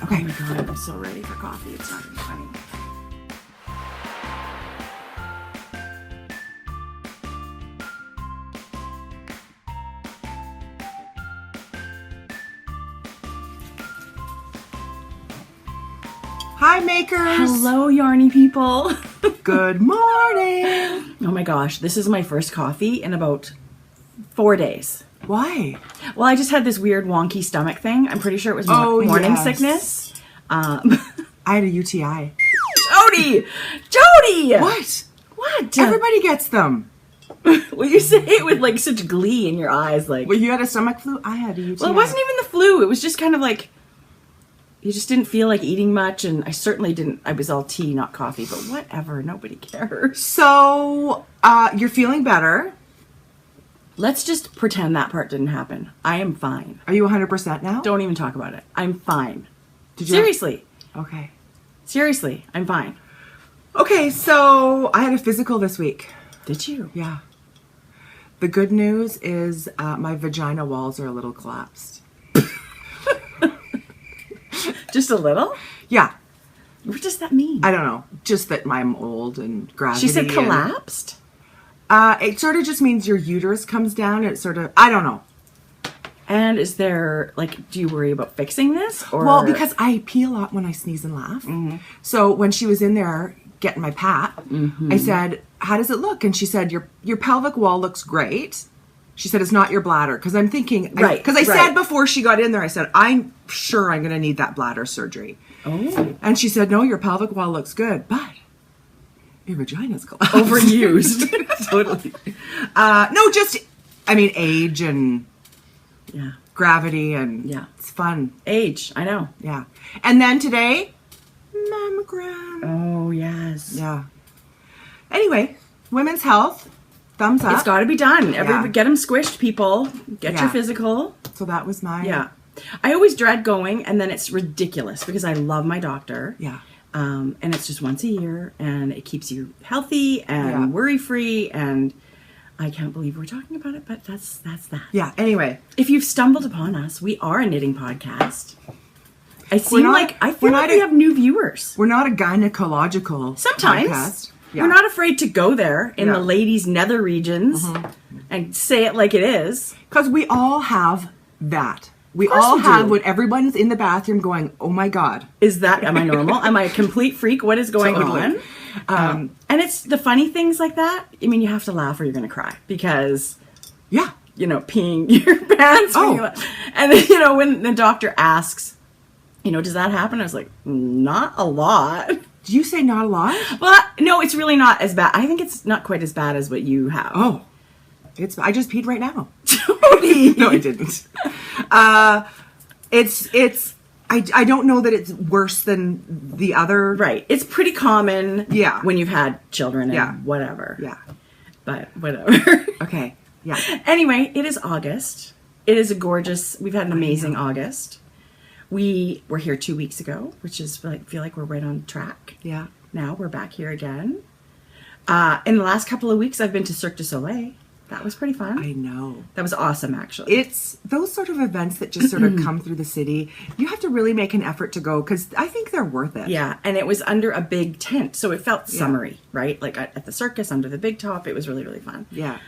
Okay. Oh my God, I'm so ready for coffee. It's not even funny. Hi, makers. Hello, yarny people. Good morning. Oh my gosh, this is my first coffee in about 4 days. Why? Well, I just had this weird wonky stomach thing. I'm pretty sure it was morning sickness. I had a UTI. Jodi! Jodi! What? What? Everybody gets them. Well, you say it with like such glee in your eyes. Like, Well, you had a stomach flu? I had a UTI. well, it wasn't even the flu. It was just kind of like, you just didn't feel like eating much. And I certainly didn't. I was all tea, not coffee, but whatever. Nobody cares. So, you're feeling better. Let's just pretend that part didn't happen. I am fine. Are you 100% now? Don't even talk about it. I'm fine. Did you Seriously. Okay. Seriously, I'm fine. Okay, so I had a physical this week. Did you? Yeah. The good news is my vagina walls are a little collapsed. Just a little? Yeah. What does that mean? I don't know. Just that I'm old and gravity. She said and- collapsed? It sort of just means your uterus comes down. It sort of, I don't know. And is there, like, do you worry about fixing this? Or? Well, because I pee a lot when I sneeze and laugh. Mm-hmm. So when she was in there getting my pat, I said, how does it look? And she said, your pelvic wall looks great. She said, it's not your bladder. Because I'm thinking, Right, because I right. said before she got in there, I said, I'm sure I'm going to need that bladder surgery. Oh. And she said, no, your pelvic wall looks good, but your vagina's collapsed. Overused. Totally. No, just, I mean, age and Yeah. gravity and Yeah. it's fun. Age, I know. Yeah. And then today, mammogram. Oh, yes. Yeah. Anyway, women's health, thumbs up. It's got to be done. Yeah. Get them squished, people. Get Yeah. your physical. So that was my... Yeah. I always dread going, and then it's ridiculous because I love my doctor. Yeah. And it's just once a year, and it keeps you healthy and Yeah. worry-free, and I can't believe we're talking about it, but that's that. Yeah. Anyway. If you've stumbled upon us, we are a knitting podcast. I feel We're not- like we're not we a- have new viewers. We're not a gynecological Sometimes. podcast. Yeah. We're not afraid to go there in Yeah. the ladies' nether regions and say it like it is. Because we all have that. We course all we have do. when everyone's in the bathroom going, oh my God. Am I normal? Am I a complete freak? What is going Totally. on? And it's the funny things like that. I mean, you have to laugh or you're going to cry because, Yeah. peeing your pants. Oh. And then, when the doctor asks, does that happen? I was like, not a lot. Did you say not a lot? Well, no, it's really not as bad. I think it's not quite as bad as what you have. Oh. I just peed right now. Jodi. No, I didn't. I don't know that it's worse than the other. Right. It's pretty common Yeah. when you've had children and Yeah. whatever. Yeah. But whatever. Okay. Yeah. Anyway, it is August. It is we've had an amazing August. We were here 2 weeks ago, which is feel like we're right on track. Yeah. Now we're back here again. In the last couple of weeks, I've been to Cirque Du Soleil. That was pretty fun. I know. That was awesome, actually. It's those sort of events that just sort of come through the city. You have to really make an effort to go because I think they're worth it. Yeah, and it was under a big tent, so it felt summery, right? Like at the circus, under the big top. It was really, really fun. Yeah.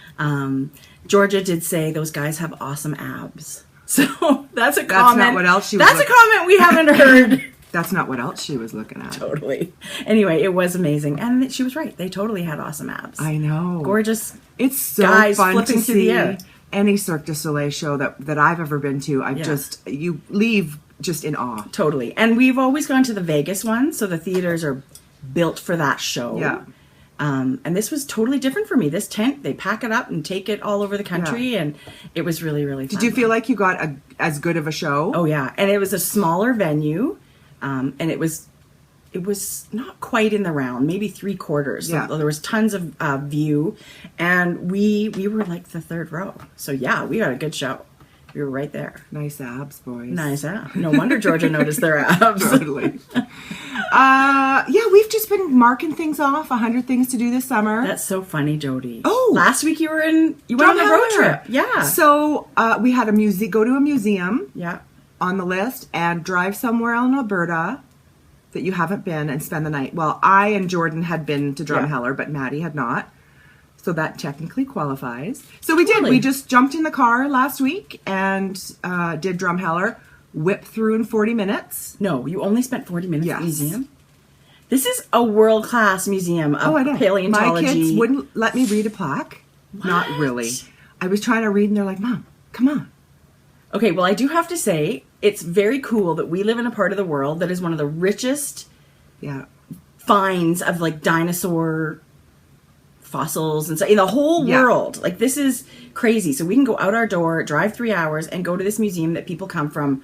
Georgia did say those guys have awesome abs. So that's a comment. That's not what else she was That's a comment we haven't heard. That's not what else she was looking at. Totally. Anyway, it was amazing. And she was right. They totally had awesome abs. I know. Gorgeous. It's so guys fun flipping to through the see air. any Cirque du Soleil show that I've ever been to. You leave just in awe. Totally. And we've always gone to the Vegas one, so the theaters are built for that show. Yeah. And this was totally different for me. This tent, they pack it up and take it all over the country, and it was really, really fun. Did you feel like you got as good of a show? Oh, yeah. And it was a smaller venue, and it was not quite in the round, maybe 3/4. Yeah. So there was tons of view, and we were like the third row. So, yeah, we got a good show. We were right there. Nice abs, boys. Nice abs. No wonder Georgia noticed their abs. Totally. Yeah, we've just been marking things off. 100 things to do this summer. That's so funny, Jodi. Oh. Last week you went on a road trip. Yeah. So we had go to a museum. Yeah. on the list and drive somewhere in Alberta that you haven't been and spend the night. Well, I and Jordan had been to Drumheller, but Maddie had not. So that technically qualifies. So we did. We just jumped in the car last week and did Drumheller, whipped through in 40 minutes. No, you only spent 40 minutes at the museum? This is a world-class museum of paleontology. My kids wouldn't let me read a plaque. What? Not really. I was trying to read and they're like, Mom, come on. Okay, well, I do have to say, it's very cool that we live in a part of the world that is one of the richest finds of like dinosaur fossils and stuff in the whole world. Like, this is crazy. So we can go out our door, drive 3 hours, and go to this museum that people come from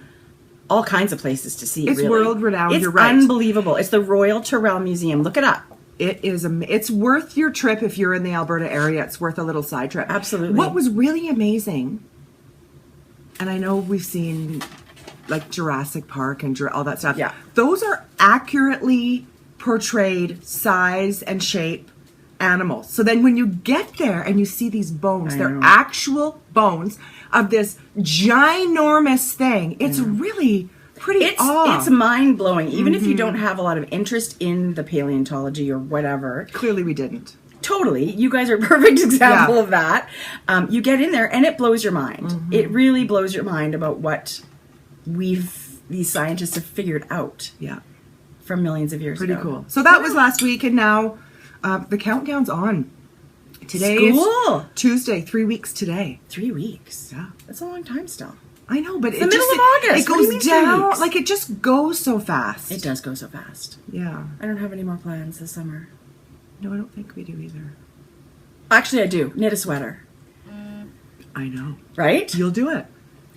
all kinds of places to see. It's world renowned. You're right. It's unbelievable. It's the Royal Tyrrell Museum. Look it up. It is. It's worth your trip if you're in the Alberta area. It's worth a little side trip. Absolutely. What was really amazing, and I know we've seen like Jurassic Park and all that stuff. Yeah. Those are accurately portrayed size and shape animals. So then when you get there and you see these bones, they're actual bones of this ginormous thing. It's really pretty It's mind-blowing. Even if you don't have a lot of interest in the paleontology or whatever. Clearly we didn't. Totally. You guys are a perfect example of that. You get in there and it blows your mind. It really blows your mind about what these scientists have figured out from millions of years ago. Pretty cool. So that was last week, and now the countdown's on. Today is Tuesday, 3 weeks today. 3 weeks? Yeah. That's a long time still. I know, but it's the middle of August. It goes down, like it just goes so fast. It does go so fast. Yeah. I don't have any more plans this summer. No, I don't think we do either. Actually, I do. Knit a sweater. I know. Right? You'll do it.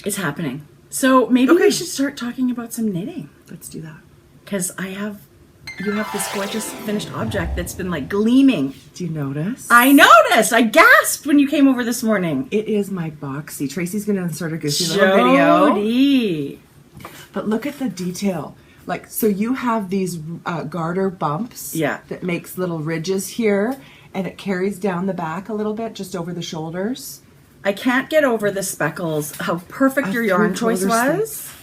It's happening. So maybe we should start talking about some knitting. Let's do that. Because you have this gorgeous finished object that's been like gleaming. Do you notice? I noticed. I gasped when you came over this morning. It is my boxy. Tracy's going to insert a goofy little video. Jodi. But look at the detail. Like, so you have these garter bumps. Yeah. That makes little ridges here, and it carries down the back a little bit, just over the shoulders. I can't get over the speckles. How perfect your yarn choice was.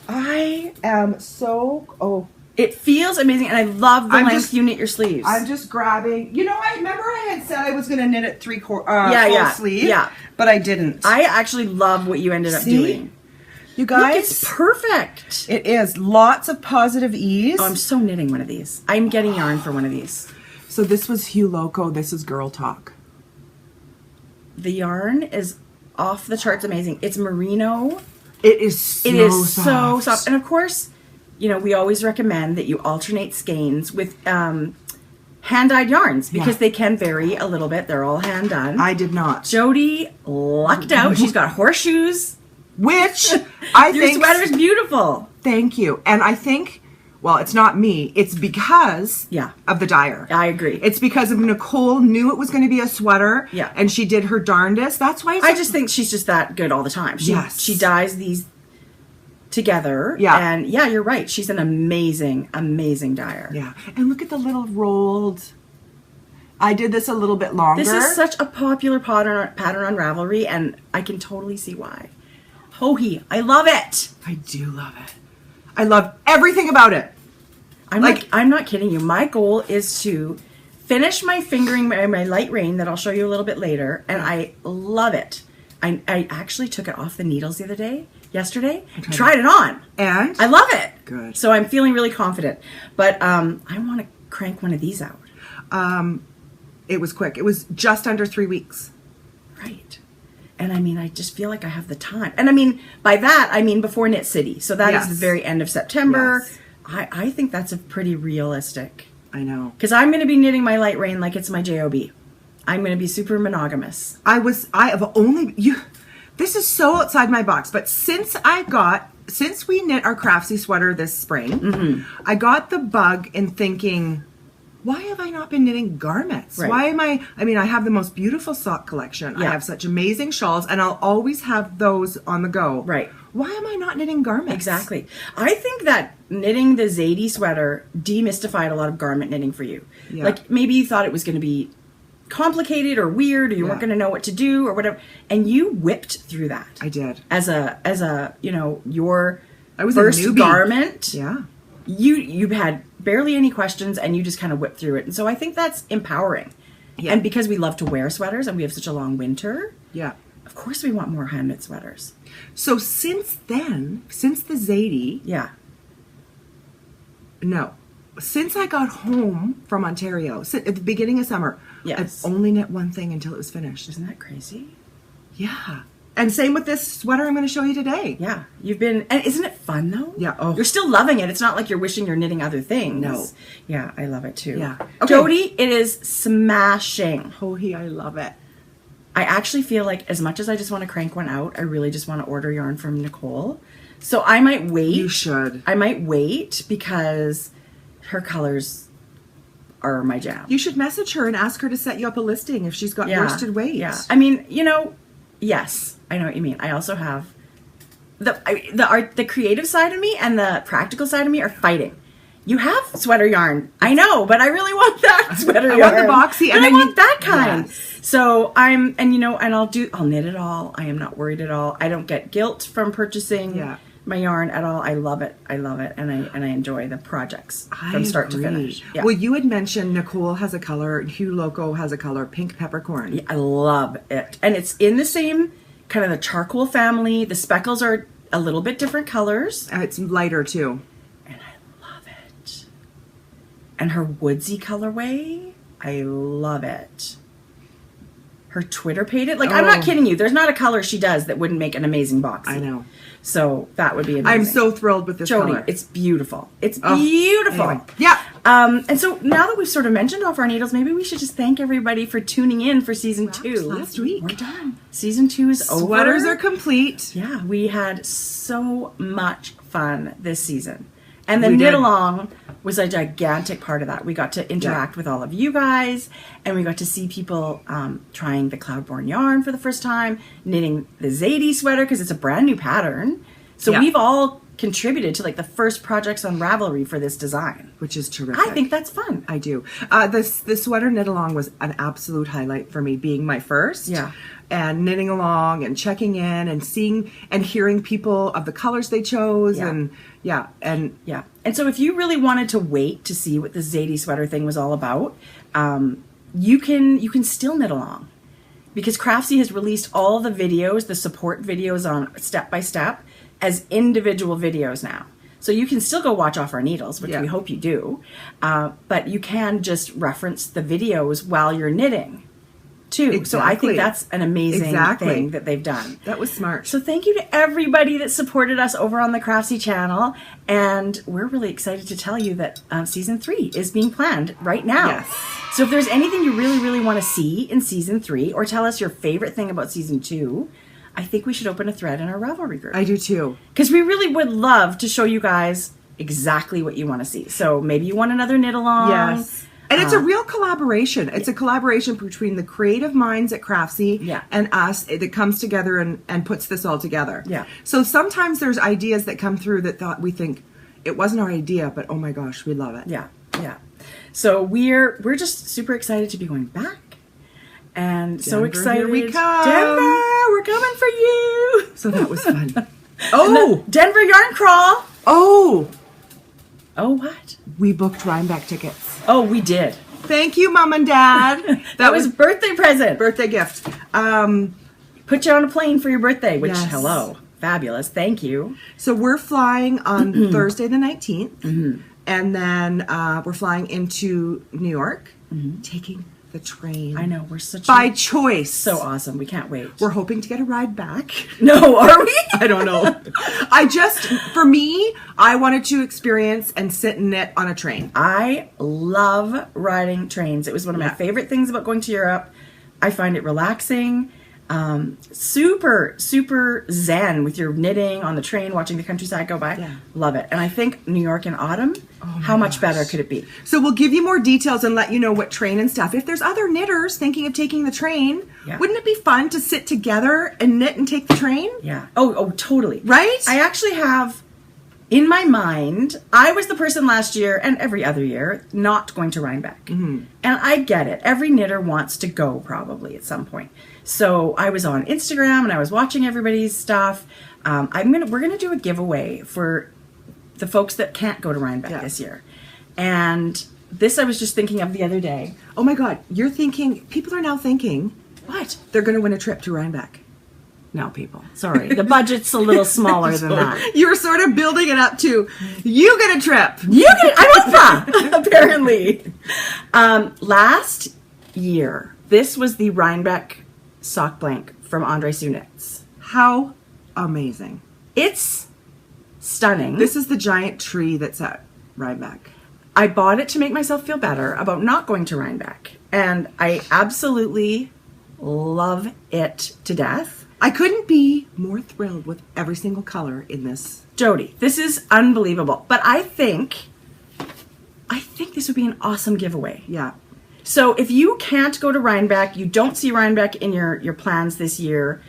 I am so... It feels amazing, and I love the length you knit your sleeves. I'm just grabbing... You know, I remember I had said I was going to knit it full sleeve. Yeah. But I didn't. I actually love what you ended up doing. You guys... Look, it's perfect. It is. Lots of positive ease. Oh, I'm so knitting one of these. I'm getting yarn for one of these. So this was Hugh Loco. This is Girl Talk. The yarn is off the charts amazing. It's merino. It is so soft. And of course... You know, we always recommend that you alternate skeins with hand-dyed yarns because they can vary a little bit. They're all hand-done. I did not. Jodi lucked out. She's got horseshoes. Which I think... Your sweater's beautiful. Thank you. And I think, well, it's not me. It's because of the dyer. I agree. It's because of Nicole knew it was going to be a sweater. Yeah. And she did her darndest. That's why I just think she's just that good all the time. She dyes these... together. Yeah. And yeah, you're right. She's an amazing, amazing dyer. Yeah. And look at the little rolled... I did this a little bit longer. This is such a popular pattern on Ravelry, and I can totally see why. Hohi, I love it. I do love it. I love everything about it. I'm not kidding you. My goal is to finish my fingering my light rain that I'll show you a little bit later, and I love it. I actually took it off the needles the other day. Yesterday, tried it on, and I love it. Good. So I'm feeling really confident. But I want to crank one of these out. It was quick. It was just under 3 weeks. Right. And I mean, I just feel like I have the time. And I mean, by that I mean before Knit City. So that is the very end of September. Yes. I think that's a pretty realistic. I know. Because I'm going to be knitting my light rain like it's my job. I'm going to be super monogamous. This is so outside my box, but since we knit our Craftsy sweater this spring, I got the bug in thinking, why have I not been knitting garments? Right. Why am I have the most beautiful sock collection. Yeah. I have such amazing shawls, and I'll always have those on the go. Right. Why am I not knitting garments? Exactly. I think that knitting the Zadie sweater demystified a lot of garment knitting for you. Yeah. Like maybe you thought it was going to be complicated or weird, or you weren't going to know what to do or whatever, and you whipped through that. I did. As a your I was first a newbie. garment. Yeah. You had barely any questions, and you just kind of whipped through it. And so I think that's empowering. Yeah. And because we love to wear sweaters and we have such a long winter, of course we want more hand knit sweaters. So since then, since the Zadie, since I got home from Ontario at the beginning of summer, I've only knit one thing until it was finished. Isn't that crazy? Yeah. And same with this sweater I'm going to show you today. Yeah. You've been, and isn't it fun though? Yeah. Oh. You're still loving it. It's not like you're wishing you're knitting other things. No. Yeah, I love it too. Yeah. Okay. Jodi, it is smashing. Holy, I love it. I actually feel like as much as I just want to crank one out, I really just want to order yarn from Nicole. So I might wait. You should. I might wait because her colors are my jam. You should message her and ask her to set you up a listing if she's got worsted weights. Yeah. I mean, yes. I know what you mean. I also have the creative side of me and the practical side of me are fighting. You have sweater yarn, I know, but I really want that sweater yarn. I want the boxy, and I want that kind. Yes. So I'll knit it all. I am not worried at all. I don't get guilt from purchasing my yarn at all. I love it. And I enjoy the projects from start to finish. Yeah. Well, you had mentioned Nicole has a color, Hugh Loco has a color, pink peppercorn. Yeah, I love it. And it's in the same kind of the charcoal family. The speckles are a little bit different colors. It's lighter too. And I love it. And her woodsy colorway, I love it. Her Twitter painted, I'm not kidding you. There's not a color she does that wouldn't make an amazing box. I know. So that would be amazing. I'm so thrilled with this Jodi, color. it's beautiful. It's beautiful. Anyway. Yeah. And so now that we've sort of mentioned Off Our Needles, maybe we should just thank everybody for tuning in for season 2. Last week. We're done. Season 2 is over. Sweaters are complete. Yeah, we had so much fun this season. And the knit along was a gigantic part of that. We got to interact with all of you guys, and we got to see people trying the Cloudborne yarn for the first time, knitting the Zadie sweater because it's a brand new pattern. So we've all contributed to the first projects on Ravelry for this design, which is terrific. I think that's fun. I do. The sweater knit along was an absolute highlight for me, being my first. Yeah. And knitting along and checking in and seeing and hearing people of the colors they chose and so if you really wanted to wait to see what the Zadie sweater thing was all about, you can still knit along because Craftsy has released all the videos, the support videos on step by step as individual videos now. So you can still go watch Off Our Needles, which we hope you do, but you can just reference the videos while you're knitting too. Exactly. So I think that's an amazing thing that they've done. That was smart. So thank you to everybody that supported us over on the Craftsy channel. And we're really excited to tell you that season 3 is being planned right now. Yes. So if there's anything you really, really want to see in season 3 or tell us your favorite thing about season 2, I think we should open a thread in our Ravelry group. I do too. Because we really would love to show you guys exactly what you want to see. So maybe you want another knit along. Yes. And it's a real collaboration. It's a collaboration between the creative minds at Craftsy and us that comes together and puts this all together. Yeah. So sometimes there's ideas that come through that we think it wasn't our idea, but oh my gosh, we love it. Yeah, yeah. So we're just super excited to be going back. And Denver, so excited. Here we come. Denver, we're coming for you. So that was fun. Oh! Denver Yarn Crawl. Oh! Oh, what? We booked Rhinebeck tickets. Oh, we did. Thank you, Mom and Dad. That was a birthday present. Birthday gift. Put you on a plane for your birthday, which, hello, fabulous. Thank you. So we're flying on Thursday the 19th. And then we're flying into New York, taking the train. I know, we're such by choice. So awesome. We can't wait. We're hoping to get a ride back. No, are we? I don't know. For me, I wanted to experience and sit and knit on a train. I love riding trains. It was one of my favorite things about going to Europe. I find it relaxing. Super, super zen with your knitting on the train, watching the countryside go by. Yeah. Love it. And I think New York in autumn, how much better could it be? So we'll give you more details and let you know what train and stuff. If there's other knitters thinking of taking the train, wouldn't it be fun to sit together and knit and take the train? Yeah. Oh, totally. Right? I actually have in my mind, I was the person last year and every other year not going to Rhinebeck. Mm-hmm. And I get it. Every knitter wants to go probably at some point. So I was on Instagram and I was watching everybody's stuff. We're gonna do a giveaway for the folks that can't go to Rhinebeck this year. And this I was just thinking of the other day. Oh my God, people are now thinking, What? they're going to win a trip to Rhinebeck. No, people. Sorry. The budget's a little smaller than that. You were sort of building it up to, you get a trip. I'm Oprah, apparently. Last year, this was the Rhinebeck sock blank from Andre Knits. How amazing. It's stunning. This is the giant tree that's at Rhinebeck. I bought it to make myself feel better about not going to Rhinebeck. And I absolutely love it to death. I couldn't be more thrilled with every single color in this. Jodi, this is unbelievable. But I think this would be an awesome giveaway. Yeah. So if you can't go to Rhinebeck, you don't see Rhinebeck in your plans this year,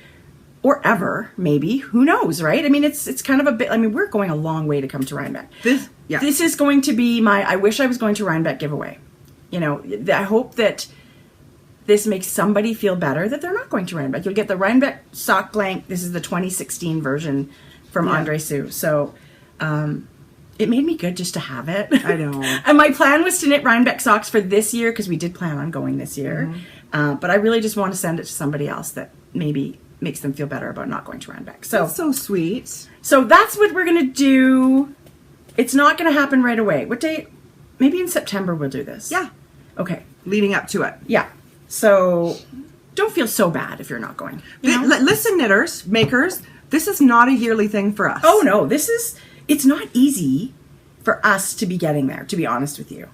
or ever, maybe, who knows, right? I mean, it's kind of a bit, we're going a long way to come to Rhinebeck. This is going to be my, I wish I was going to Rhinebeck giveaway. You know, I hope that this makes somebody feel better that they're not going to Rhinebeck. You'll get the Rhinebeck sock blank. This is the 2016 version from Andre Sue. So it made me good just to have it. I know. And my plan was to knit Rhinebeck socks for this year because we did plan on going this year. Mm-hmm. But I really just want to send it to somebody else that maybe makes them feel better about not going to Rhinebeck. So that's so sweet. So that's what we're going to do. It's not going to happen right away. What date? Maybe in September we'll do this. Yeah. Okay. Leading up to it. Yeah. So don't feel so bad if you're not going. Listen, knitters, makers, this is not a yearly thing for us. Oh, no. It's not easy for us to be getting there, to be honest with you.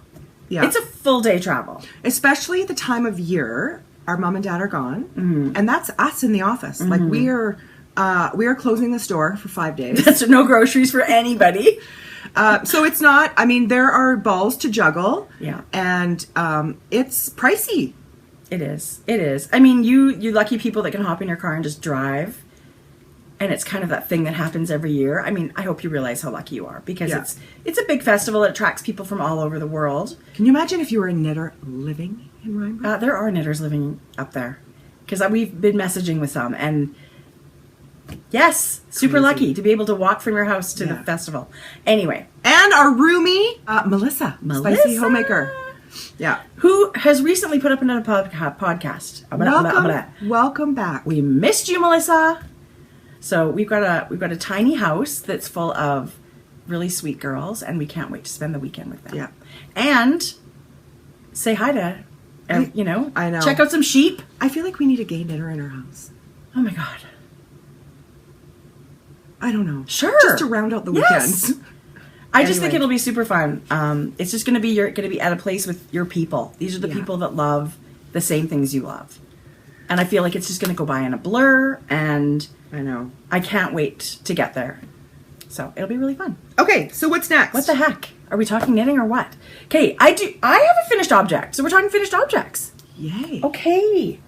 Yeah. It's a full day travel. Especially at the time of year, our mom and dad are gone. Mm-hmm. And that's us in the office. Mm-hmm. Like we are closing the store for 5 days. That's no groceries for anybody. So it's not, there are balls to juggle. Yeah. And it's pricey. It is. It is. You lucky people that can hop in your car and just drive. And it's kind of that thing that happens every year. I hope you realize how lucky you are because it's a big festival. It attracts people from all over the world. Can you imagine if you were a knitter living in Rhinebeck? There are knitters living up there because we've been messaging with some. And yes, super lucky to be able to walk from your house to the festival. Anyway. And our roomie, Melissa. Spicy homemaker. Yeah. Who has recently put up another podcast. Welcome back. We missed you, Melissa. So we've got a tiny house that's full of really sweet girls, and we can't wait to spend the weekend with them. Yeah. And say hi to, I know. Check out some sheep. I feel like we need a gay knitter in our house. Oh my God. I don't know. Sure. Just to round out the weekends. I just think it'll be super fun. It's just going to be at a place with your people. These are the people that love the same things you love. And I feel like it's just going to go by in a blur, and I know. I can't wait to get there. So it'll be really fun. Okay, so what's next? What the heck? Are we talking knitting or what? Okay, I have a finished object. So we're talking finished objects. Yay. Okay.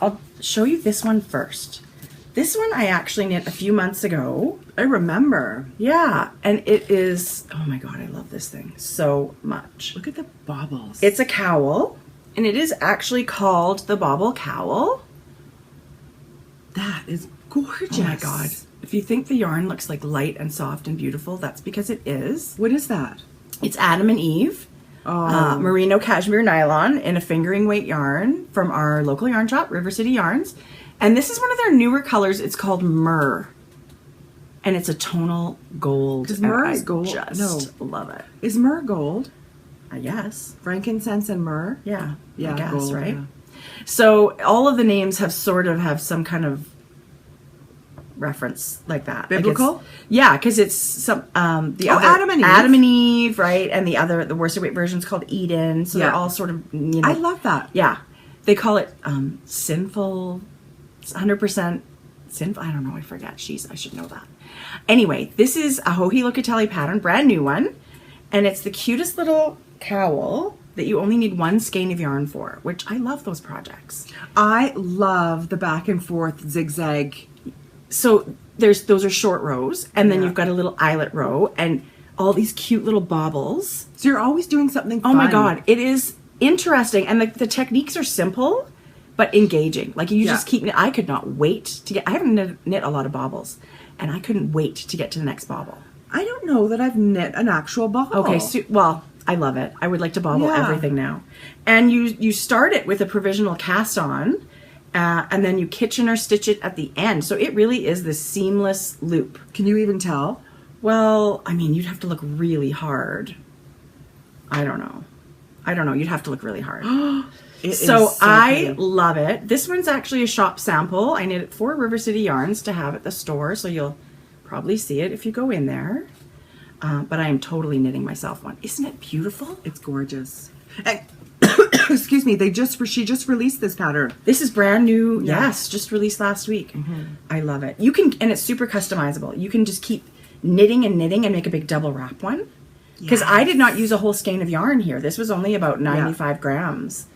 I'll show you this one first. This one I actually knit a few months ago. I remember. Yeah, and it is, oh my God, I love this thing so much. Look at the baubles. It's a cowl, and it is actually called the Bobble Cowl. That is gorgeous. Oh my God. If you think the yarn looks like light and soft and beautiful, that's because it is. What is that? It's Adam and Eve. Merino cashmere nylon in a fingering weight yarn from our local yarn shop, River City Yarns. And this is one of their newer colors. It's called Myrrh. And it's a tonal gold. Because myrrh is gold. Just love it. Is myrrh gold? I guess. Frankincense and myrrh? Yeah. Yeah, I guess, gold, right? Yeah. So all of the names have some kind of reference like that. Biblical? Because it's some the other Adam and Eve. Adam and Eve, right? And the worsted weight version is called Eden. So they're all sort of I love that. Yeah. They call it sinful, 100% sinful. I don't know. I forget. I should know that. Anyway, this is a Joji Locatelli pattern, brand new one, and it's the cutest little cowl that you only need one skein of yarn for, which I love those projects. I love the back and forth zigzag. So those are short rows, and then Yeah. you've got a little eyelet row, and all these cute little bobbles. So you're always doing something fun. Oh my God, it is interesting, and the techniques are simple, but engaging. Like you just keep. I could not wait to get. I haven't knit a lot of bobbles, and I couldn't wait to get to the next bobble. I don't know that I've knit an actual bobble. Okay, so, well, I love it. I would like to bobble everything now. And you start it with a provisional cast on, and then you kitchen or stitch it at the end. So it really is this seamless loop. Can you even tell? Well, I mean, you'd have to look really hard. I don't know. You'd have to look really hard. So I love it. This one's actually a shop sample. I knit it for River City Yarns to have at the store, so you'll probably see it if you go in there. But I am totally knitting myself one. Isn't it beautiful? It's gorgeous. And, excuse me, she just released this pattern. This is brand new. Yes, just released last week. I love it. You can, and it's super customizable. You can just keep knitting and make a big double wrap one. Because I did not use a whole skein of yarn here. This was only about 95 grams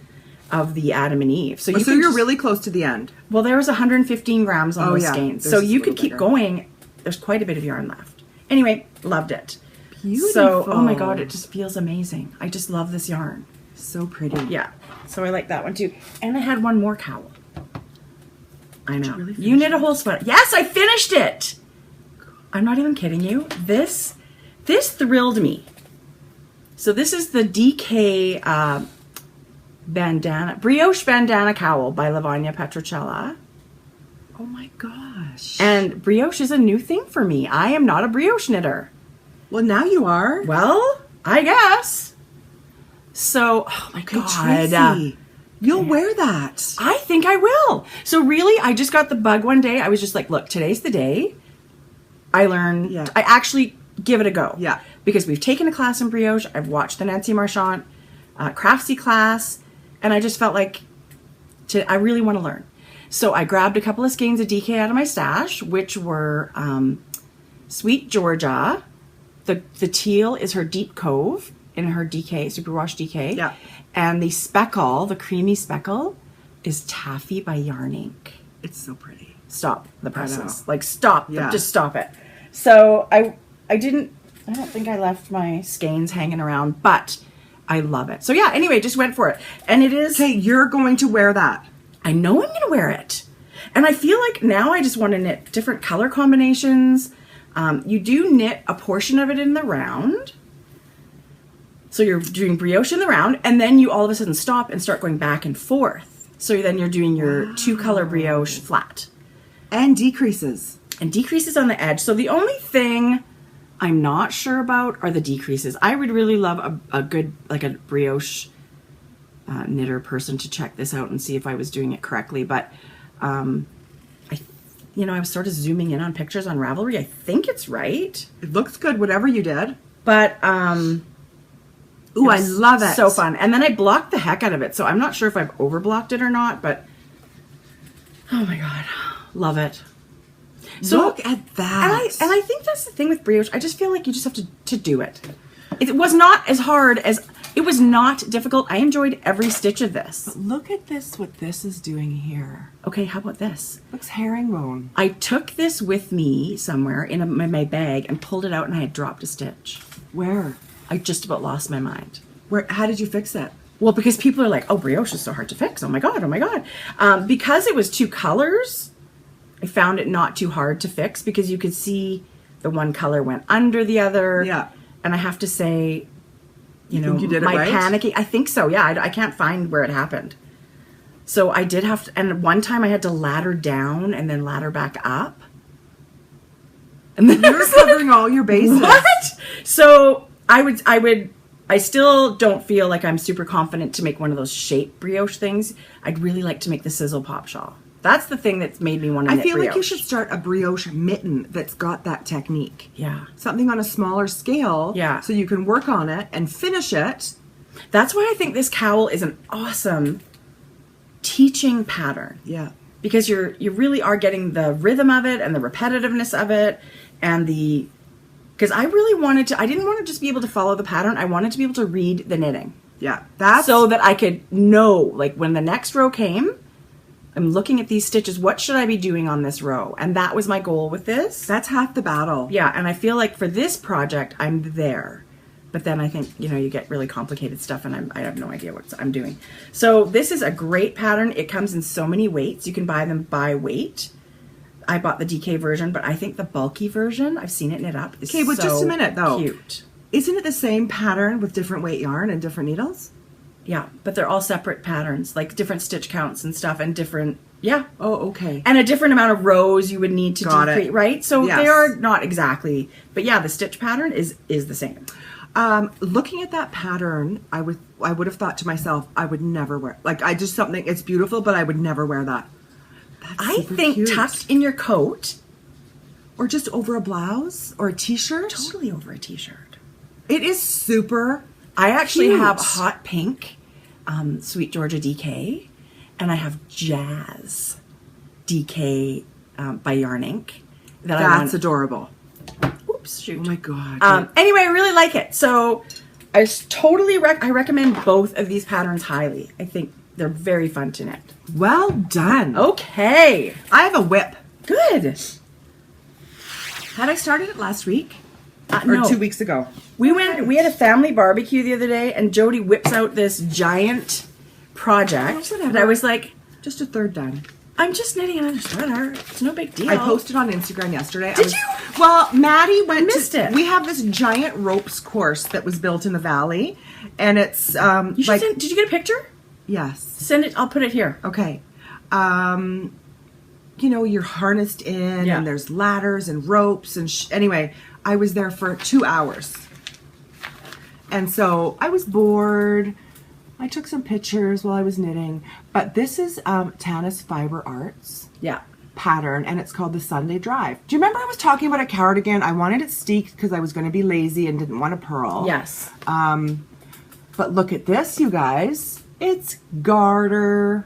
of the Adam and Eve. So you're really close to the end. Well, there was 115 grams on those skeins. So you could keep going. There's quite a bit of yarn left. Anyway, loved it. Beautiful. So, oh my God, it just feels amazing. I just love this yarn. So pretty. Yeah. So I like that one too. And I had one more cowl. I know. Really you knit a whole sweater. Yes, I finished it. I'm not even kidding you. This thrilled me. So this is the DK bandana, Brioche Bandana Cowl by Lavanya Petrocelli. Oh my gosh. And brioche is a new thing for me. I am not a brioche knitter. Well, now you are. Well, I guess. So, oh my God. Tracie, you'll wear that. I think I will. So really, I just got the bug one day. I was just like, look, today's the day. I learn. Yeah. I actually give it a go. Yeah. Because we've taken a class in brioche. I've watched the Nancy Marchand Craftsy class. And I just felt like I really want to learn. So I grabbed a couple of skeins of DK out of my stash, which were Sweet Georgia. The teal is her Deep Cove in her DK, Superwash DK. Yeah. And the speckle, the creamy speckle, is Taffy by Yarn Ink. It's so pretty. Stop the presses. Like, stop. Yeah. Just stop it. So I don't think I left my skeins hanging around, but I love it. So yeah, anyway, just went for it. And it is... Okay, you're going to wear that. I know I'm going to wear it. And I feel like now I just want to knit different color combinations. You do knit a portion of it in the round. So you're doing brioche in the round, and then you all of a sudden stop and start going back and forth. So then you're doing your two-color brioche flat. And decreases. And decreases on the edge. So the only thing I'm not sure about are the decreases. I would really love a good, like a brioche knitter person to check this out and see if I was doing it correctly. But, I was sort of zooming in on pictures on Ravelry. I think it's right. It looks good, whatever you did. But, ooh, I love it. So fun. And then I blocked the heck out of it. So I'm not sure if I've overblocked it or not, but oh my God, love it. So, look at that. And I think that's the thing with brioche. I just feel like you just have to do it. It was not as hard as, it was not difficult. I enjoyed every stitch of this. But look at this, what this is doing here. Okay, how about this? Looks herringbone. I took this with me somewhere in my bag and pulled it out, and I had dropped a stitch. Where? I just about lost my mind. How did you fix it? Well, because people are like, oh, brioche is so hard to fix. Oh my God, oh my God. Because it was two colors, I found it not too hard to fix because you could see the one color went under the other. Yeah. And I have to say, you think you did it my right? panicking, I think so, yeah. I can't find where it happened. So I did have to, and one time I had to ladder down and then ladder back up. And then You're covering all your bases. What? So I still don't feel like I'm super confident to make one of those shape brioche things. I'd really like to make the sizzle pop shawl. That's the thing that's made me want to knit I feel brioche. like you should start a brioche mitten that's got that technique. Yeah. Something on a smaller scale. Yeah. So you can work on it and finish it. That's why I think this cowl is an awesome teaching pattern. Yeah. Because you really are getting the rhythm of it and the repetitiveness of it and because I really I didn't want to just be able to follow the pattern. I wanted to be able to read the knitting. Yeah. That's so that I could know, like when the next row came, I'm looking at these stitches. What should I be doing on this row? And that was my goal with this. That's half the battle. Yeah, and I feel like for this project, I'm there. But then I think, you know, you get really complicated stuff and I have no idea what I'm doing. So this is a great pattern. It comes in so many weights. You can buy them by weight. I bought the DK version, but I think the bulky version, I've seen it knit up, is Okay, but so just a minute though. Cute. Isn't it the same pattern with different weight yarn and different needles? Yeah, but they're all separate patterns, like different stitch counts and stuff and different, yeah. Oh, okay. And a different amount of rows you would need to decrease, right? So Yes. they are not exactly, but yeah, the stitch pattern is the same. Looking at that pattern, I would have thought to myself, I would never wear, like, I just something, it's beautiful, but I would never wear that. That's I super think cute. tucked in your coat. Or just over a blouse or a t-shirt. Totally over a t-shirt. It is super I actually cute. have hot pink, Sweet Georgia DK, and I have Jazz DK by Yarn Inc. That's adorable. Oops, shoot. Oh my God. Anyway, I really like it. So I totally recommend both of these patterns highly. I think they're very fun to knit. Well done. Okay. I have a whip. Good. Had I started it last week? Or No. 2 weeks ago? We had a family barbecue the other day, and Jodi whips out this giant project. Oh, whatever. And I was like, Just a third done. I'm just knitting another sweater. It's no big deal. I posted on Instagram yesterday. Did you? Well, Maddie went missed it. We have this giant ropes course that was built in the valley, and it's You should did you get a picture? yes. Send it. I'll put it here. Okay. You know, you're harnessed in, Yeah. and there's ladders and ropes, and anyway, I was there for 2 hours, and so I was bored. I took some pictures while I was knitting, but this is Tana's Fiber Arts Yeah. pattern, and it's called the Sunday Drive. Do you remember I was talking about a cardigan? I wanted it steeked because I was going to be lazy and didn't want to purl. Yes. But look at this, you guys. It's garter.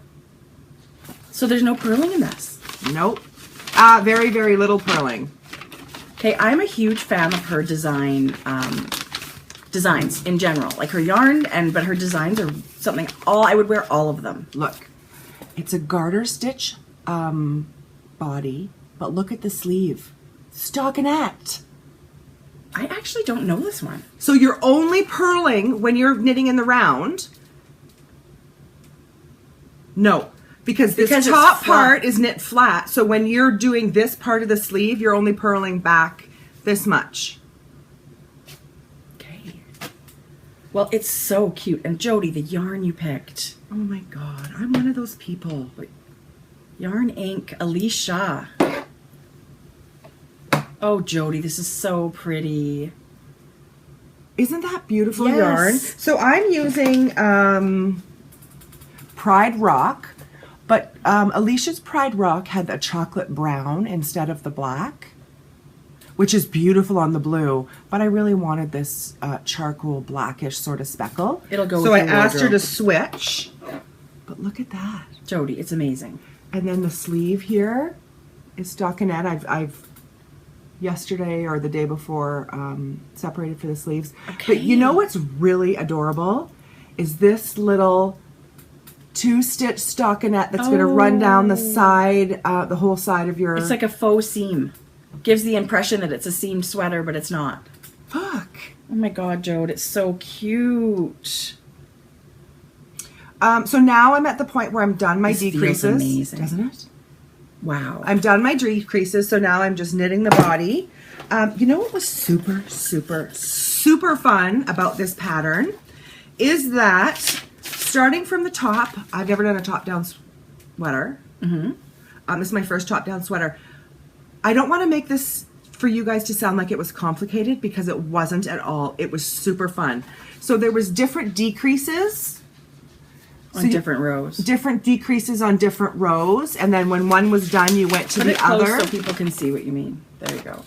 So there's no purling in this. Nope. Very, very little purling. Okay, I'm a huge fan of her designs in general, like her yarn, but her designs are something. I would wear all of them. Look, it's a garter stitch body, but look at the sleeve. Stockinette. I actually don't know this one. So you're only purling when you're knitting in the round. No, because this Because it's top flat. part is knit flat. So when you're doing this part of the sleeve, you're only purling back this much. Okay. Well, it's so cute. And Jodi, the yarn you picked. Oh my God, I'm one of those people. Yarn Inc. Alicia. Oh, Jodi, this is so pretty. Isn't that beautiful Yes. yarn? So I'm using Pride Rock, but Alicia's Pride Rock had a chocolate brown instead of the black, which is beautiful on the blue, but I really wanted this charcoal blackish sort of speckle. It'll go So with I your asked her wardrobe. to switch, but look at that. Jodi, it's amazing. And then the sleeve here is stockinette. I've yesterday or the day before separated for the sleeves. But you know what's really adorable is this little 2-stitch stockinette that's going to run down the side, the whole side of your... It's like a faux seam. Gives the impression that it's a seamed sweater, but it's not. Fuck. Oh my God, Jodi, it's so cute. So now I'm at the point where I'm done my This feels decreases. amazing. Doesn't it? Wow. I'm done my decreases, so now I'm just knitting the body. You know what was super, super, super fun about this pattern is that starting from the top, I've never done a top-down sweater. Mm-hmm. This is my first top-down sweater. I don't want to make this for you guys to sound like it was complicated because it wasn't at all. It was super fun. So there was different decreases. On different rows. Different decreases on different rows, and then when one was done, you went to Put the it close other. so people can see what you mean. There you go.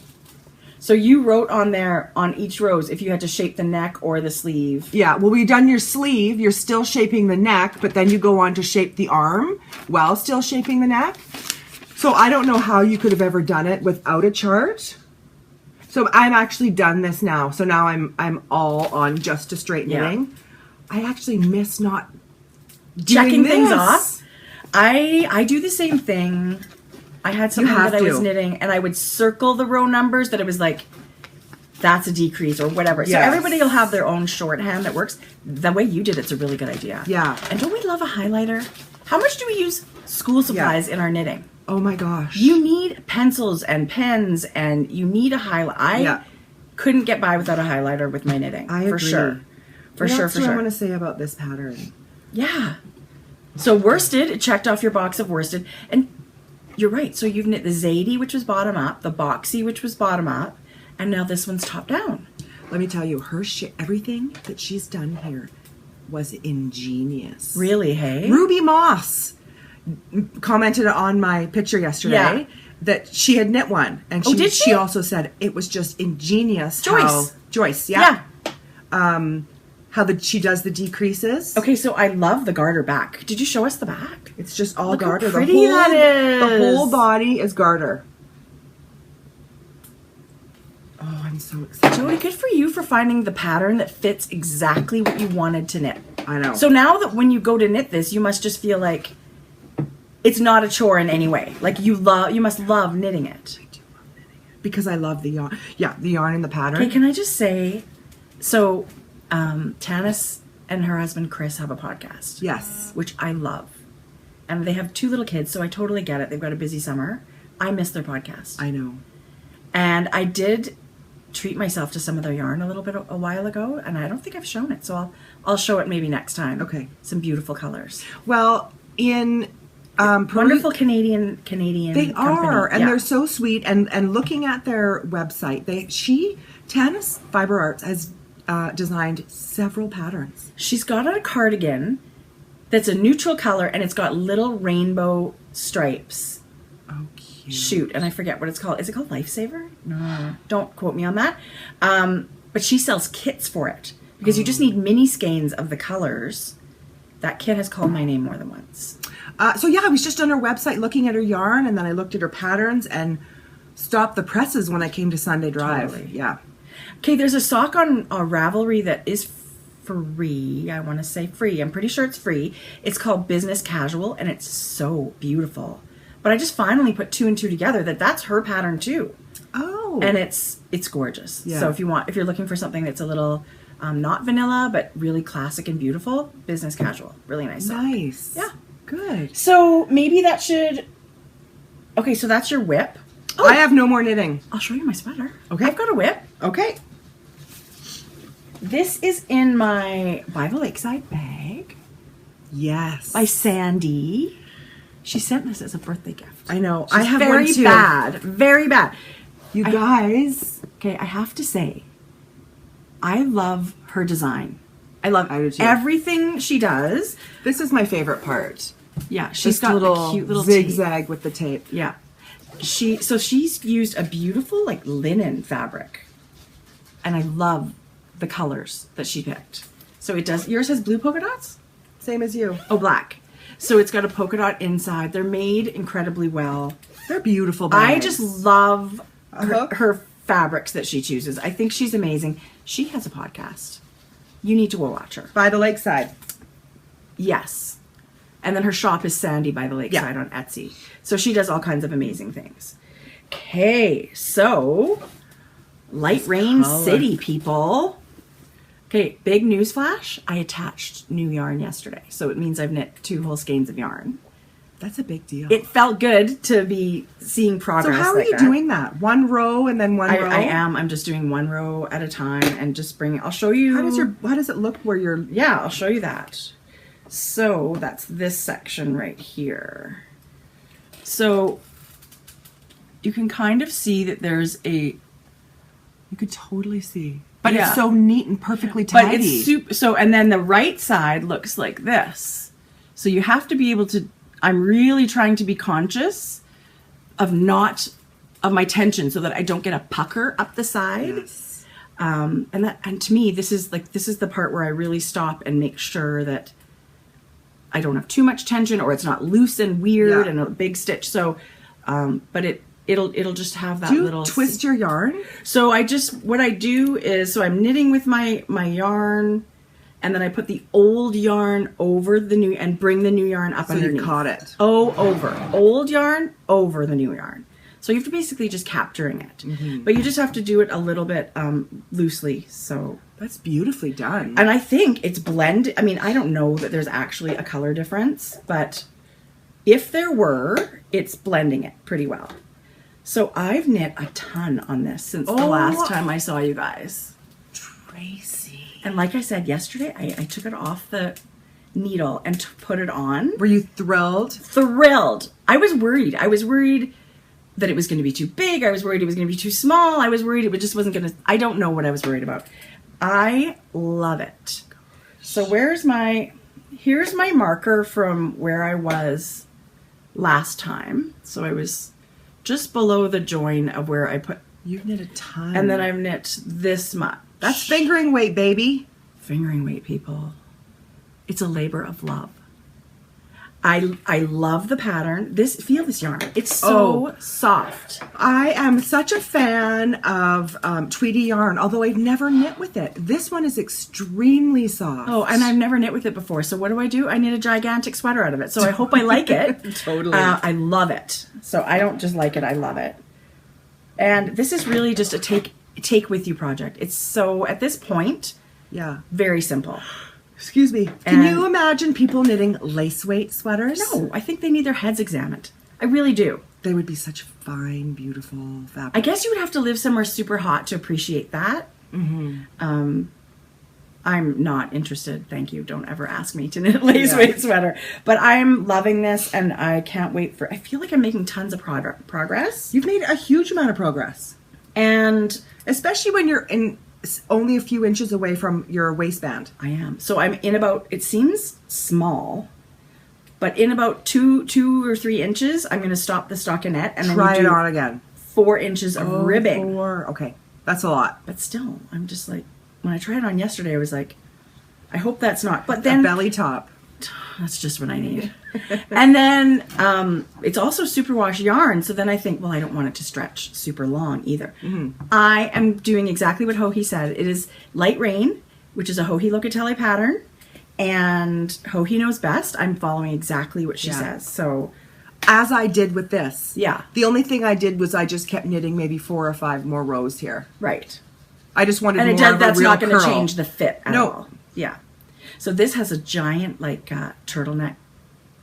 So you wrote on there, on each rose, if you had to shape the neck or the sleeve. Yeah, well, we've done your sleeve. You're still shaping the neck, but then you go on to shape the arm while still shaping the neck. So I don't know how you could have ever done it without a chart. So I'm actually done this now. So now I'm all on just a straight knitting. I actually miss not Checking doing things this. off. I do the same thing. I had something that I was knitting, and I would circle the row numbers that it was like, that's a decrease or whatever. So everybody will have their own shorthand that works. The way you did it's a really good idea. Yeah. And don't we love a highlighter? How much do we use school supplies in our knitting? Oh my gosh. You need pencils and pens, and you need a highlight. I couldn't get by without a highlighter with my knitting. I agree. For sure. For sure. What I want to say about this pattern. Yeah. So worsted, it checked off your box of worsted. And you're right. So you've knit the Zadie, which was bottom up, the Boxy, which was bottom up, and now this one's top down. Let me tell you, everything that she's done here was ingenious. Really, hey? Ruby Moss commented on my picture yesterday that she had knit one. And she also said it was just ingenious. Joyce, yeah. How she does the decreases. Okay, so I love the garter back. Did you show us the back? It's just all Look garter. How pretty that is. The whole body is garter. Oh, I'm so excited. Jodi, good for you for finding the pattern that fits exactly what you wanted to knit. I know. So now that when you go to knit this, you must just feel like it's not a chore in any way. Like you must love knitting it. I do love knitting it. Because I love the yarn. Yeah, the yarn and the pattern. Okay, can I just say, so Tanis and her husband Chris have a podcast. Yes. Which I love. And they have 2 little kids, so I totally get it. They've got a busy summer. I miss their podcast. I know. And I did treat myself to some of their yarn a while ago, and I don't think I've shown it, so I'll show it maybe next time. Okay. Some beautiful colors. Well, in wonderful Canadian they company. are, and they're so sweet. And looking at their website, Tanis Fiber Arts has designed several patterns. She's got a cardigan that's a neutral color, and it's got little rainbow stripes. Oh, cute. Shoot, and I forget what it's called. Is it called Lifesaver? No, don't quote me on that. But she sells kits for it because you just need mini skeins of the colors. That kit has called my name more than once. So yeah, I was just on her website looking at her yarn, and then I looked at her patterns and stopped the presses when I came to Sunday Drive. Totally. Yeah. Okay, there's a sock on Ravelry that is free. I want to say free. I'm pretty sure it's free. It's called Business Casual, and it's so beautiful. But I just finally put 2 and 2 together that's her pattern too. Oh. And it's gorgeous. Yeah. So if you're looking for something that's a little not vanilla but really classic and beautiful, Business Casual, really nice sock. Nice. Yeah. Good. So maybe that should. Okay, so that's your whip. Oh, I have no more knitting. I'll show you my sweater. Okay. I've got a whip. Okay. This is in my By the Lakeside bag. Yes. By Sandy. She sent this as a birthday gift. I know. She's I have very one too. bad. Very bad. You guys. Okay, I have to say, I love her design. I love I do too. everything she does. This is my favorite part. Yeah, she's Just got a a cute little zigzag tape. with the tape. Yeah. She's used a beautiful like linen fabric. And I love the colors that she picked. So yours has blue polka dots? Same as you. Oh, black. So it's got a polka dot inside. They're made incredibly well. They're beautiful bags. I just love her fabrics that she chooses. I think she's amazing. She has a podcast. You need to go watch her. By the Lakeside. Yes. And then her shop is Sandy by the Lakeside on Etsy. So she does all kinds of amazing things. Okay, so Light Rain City, people. Okay, big news flash. I attached new yarn yesterday. So it means I've knit 2 whole skeins of yarn. That's a big deal. It felt good to be seeing progress. So how are you doing that? 1 row and then 1 row? I am. I'm just doing 1 row at a time and just I'll show you. How does it look where you're... Yeah, I'll show you that. So that's this section right here. So you can kind of see that there's You could totally see. But it's so neat and perfectly But tidy. it's and then the right side looks like this. So you have to be able to, I'm really trying to be conscious of my tension so that I don't get a pucker up the side. Yes. And to me, this is the part where I really stop and make sure that I don't have too much tension or it's not loose and weird and a big stitch. So, but it'll just have that little. Do you twist your yarn? So what I do is, I'm knitting with my yarn, and then I put the old yarn over the new and bring the new yarn up underneath. So you caught it. Oh, over. Old yarn over the new yarn. So you have to basically just capturing it. Mm-hmm. But you just have to do it a little bit loosely. So that's beautifully done. And I think it's blend. I mean, I don't know that there's actually a color difference, but if there were, it's blending it pretty well. So I've knit a ton on this since the last time I saw you guys. Tracie. And like I said yesterday, I took it off the needle and put it on. Were you thrilled? Thrilled. I was worried. I was worried that it was going to be too big. I was worried it was going to be too small. I was worried it just wasn't going to... I don't know what I was worried about. I love it. So here's my marker from where I was last time. So I was just below the join of where I put... You've knit a ton. And then I've knit this much. That's fingering weight, baby. Fingering weight, people. It's a labor of love. I love the pattern. Feel this yarn. It's so soft. I am such a fan of Tweedy yarn, although I've never knit with it. This one is extremely soft. Oh, and I've never knit with it before. So what do? I knit a gigantic sweater out of it. So I hope I like it. Totally. I love it. So I don't just like it. I love it. And this is really just a take with you project. It's so, at this point, very simple. Excuse me. Can you imagine people knitting lace weight sweaters? No, I think they need their heads examined. I really do. They would be such fine, beautiful fabric. I guess you would have to live somewhere super hot to appreciate that. Mm-hmm. I'm not interested. Thank you. Don't ever ask me to knit a lace weight sweater. But I'm loving this, and I can't wait for... I feel like I'm making tons of progress. You've made a huge amount of progress. And especially when you're in... only a few inches away from your waistband. I am. So I'm in about, it seems small, but in about 2 or 3 inches, I'm going to stop the stockinette and try it on again. 4 inches of ribbing. 4. Okay. That's a lot. But still, I'm just like, when I tried it on yesterday, I was like, I hope that's not. But then... a belly top. That's just what I need. And then it's also superwash yarn. So then I think, well, I don't want it to stretch super long either. Mm-hmm. I am doing exactly what Hohi said. It is Light Rain, which is a Hohi Locatelli pattern. And Hohi knows best. I'm following exactly what she says. So as I did with this. Yeah. The only thing I did was I just kept knitting maybe 4 or 5 more rows here. Right. I just wanted and more of a that's real not going to curl. change the fit at all. Yeah. So this has a giant like turtleneck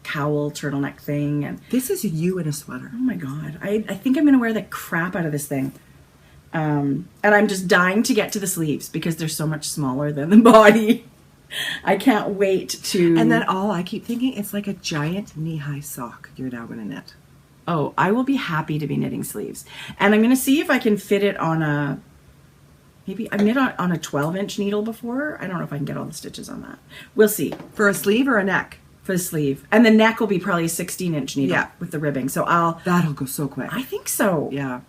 cowl turtleneck thing, and this is you in a sweater. Oh my god, I think I'm going to wear the crap out of this thing. And I'm just dying to get to the sleeves because they're so much smaller than the body. I can't wait to... And then I keep thinking it's like a giant knee-high sock you're now going to knit. Oh, I will be happy to be knitting sleeves. And I'm going to see if I can fit it on a... Maybe I've knit on a 12-inch needle before. I don't know if I can get all the stitches on that. We'll see. For a sleeve or a neck? For the sleeve. And the neck will be probably a 16-inch needle with the ribbing. So That'll go so quick. I think so. Yeah.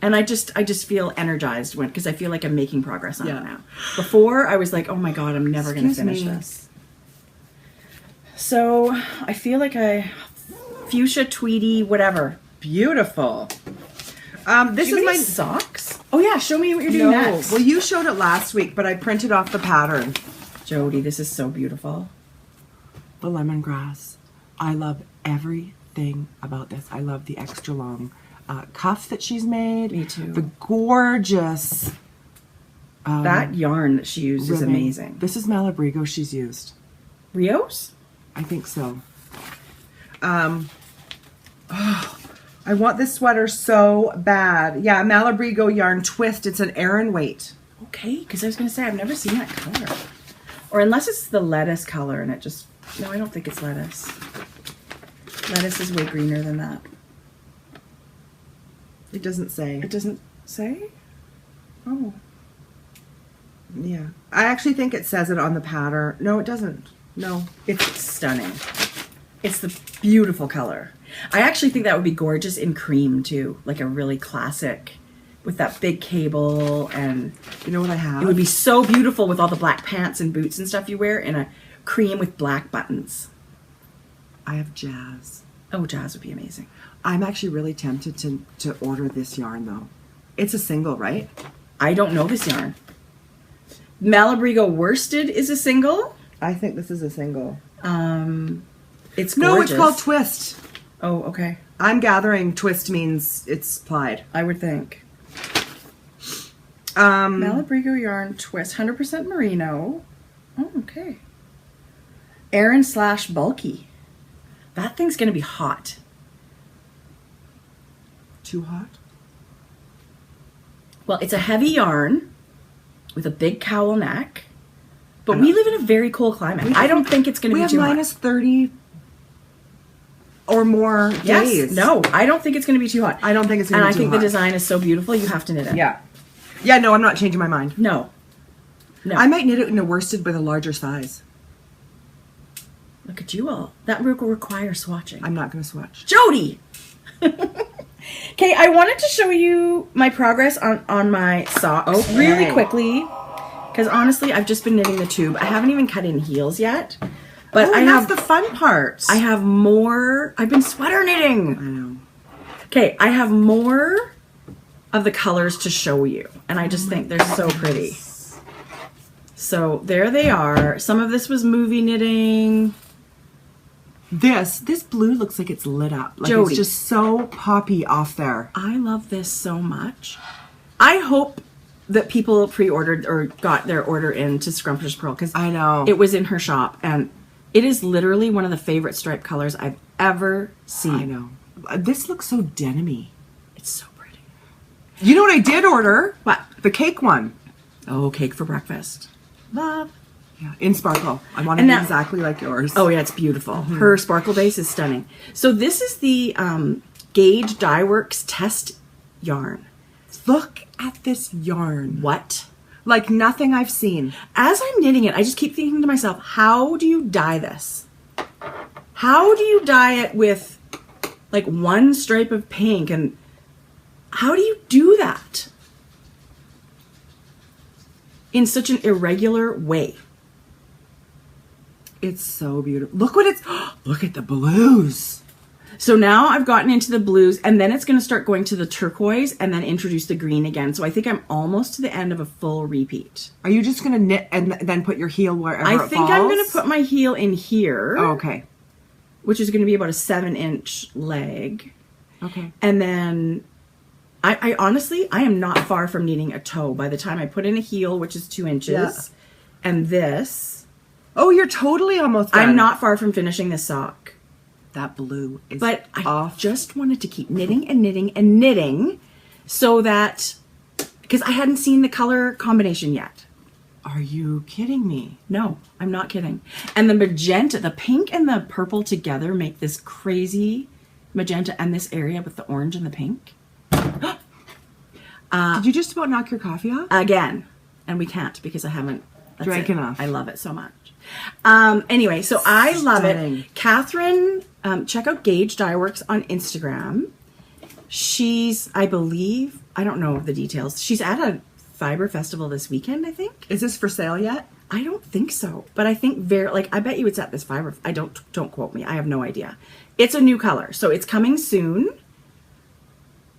And I just feel energized because I feel like I'm making progress on it now. Before, I was like, oh my god, I'm never going to finish this. So, I feel like fuchsia, tweedy, whatever. Beautiful. This is my socks. Oh yeah, show me what you're doing next. Well, you showed it last week, but I printed off the pattern. Jodi, this is so beautiful. The lemongrass. I love everything about this. I love the extra long cuff that she's made. Me too. The gorgeous... that yarn that she used is amazing. This is Malabrigo she's used. Brioche? I think so. I want this sweater so bad. Yeah, Malabrigo yarn twist. It's an Aran weight. Okay, because I was going to say, I've never seen that color. Or unless it's the lettuce color and it just... No, I don't think it's lettuce. Lettuce is way greener than that. It doesn't say. It doesn't say? Oh. Yeah. I actually think it says it on the pattern. No, it doesn't. No. It's stunning. It's the beautiful color. I actually think that would be gorgeous in cream too. Like a really classic with that big cable, and you know what I have? It would be so beautiful with all the black pants and boots and stuff you wear in a cream with black buttons. I have Jazz. Oh, Jazz would be amazing. I'm actually really tempted to order this yarn though. It's a single, right? I don't know this yarn. Malabrigo Worsted is a single. I think this is a single. It's gorgeous. No, it's called Twist. Oh, okay. I'm gathering twist means it's plied. I would think. Malabrigo yarn twist, 100% merino. Oh, okay. Aran / bulky. That thing's going to be hot. Too hot? Well, it's a heavy yarn with a big cowl neck. But we live in a very cold climate. I don't think it's going to be too hot. We have minus 30 or more days. Yes. No, I don't think it's going to be too hot. I don't think it's going to be too hot. And I think the design is so beautiful, you have to knit it. Yeah. Yeah, no, I'm not changing my mind. No. I might knit it in a worsted with a larger size. Look at you all. That will require swatching. I'm not going to swatch. Jodi! Okay, I wanted to show you my progress on my socks really quickly. Because honestly, I've just been knitting the tube. I haven't even cut in heels yet. But I have the fun part. I have more. I've been sweater knitting. I know. Okay, I have more of the colors to show you. And I just think they're so pretty. So there they are. Some of this was movie knitting. This blue looks like it's lit up. Like Jodi. It's just so poppy off there. I love this so much. I hope that people pre-ordered or got their order into Scrumptious Pearl because I know it was in her shop and it is literally one of the favorite stripe colors I've ever seen. I know. This looks so denim-y. It's so pretty. You know what I did order? What? The cake one. Oh, cake for breakfast. Love. Yeah, in sparkle. I want it exactly like yours. Oh yeah, it's beautiful. Her sparkle base is stunning. So this is the Gauge Dye Works test yarn. Look at this yarn. What? Like nothing I've seen. As I'm knitting it, I just keep thinking to myself, how do you dye this? How do you dye it with like one stripe of pink? And how do you do that in such an irregular way? It's so beautiful. Look what it's, look at the blues. So now I've gotten into the blues and then it's going to start going to the turquoise and then introduce the green again. So I think I'm almost to the end of a full repeat. Are you just going to knit and then put your heel wherever it falls? I think I'm going to put my heel in here. Oh, okay. Which is going to be about a 7-inch leg. Okay. And then I honestly, I am not far from needing a toe by the time I put in a heel, which is 2 inches. Yeah. And this. Oh, you're totally almost done. I'm not far from finishing this sock. That blue is But off. I just wanted to keep knitting and knitting and knitting so that, because I hadn't seen the color combination yet. Are you kidding me? No, I'm not kidding. And the magenta, the pink and the purple together make this crazy magenta and this area with the orange and the pink. Did you just about knock your coffee off? Again. And we can't because I haven't drank enough. I love it so much. Anyway, so I love it. Catherine, check out Gauge Dye Works on Instagram. She's, I believe, I don't know the details. She's at a fiber festival this weekend, I think. Is this for sale yet? I don't think so, but I think I bet you it's at this fiber. Don't quote me. I have no idea. It's a new color, so it's coming soon.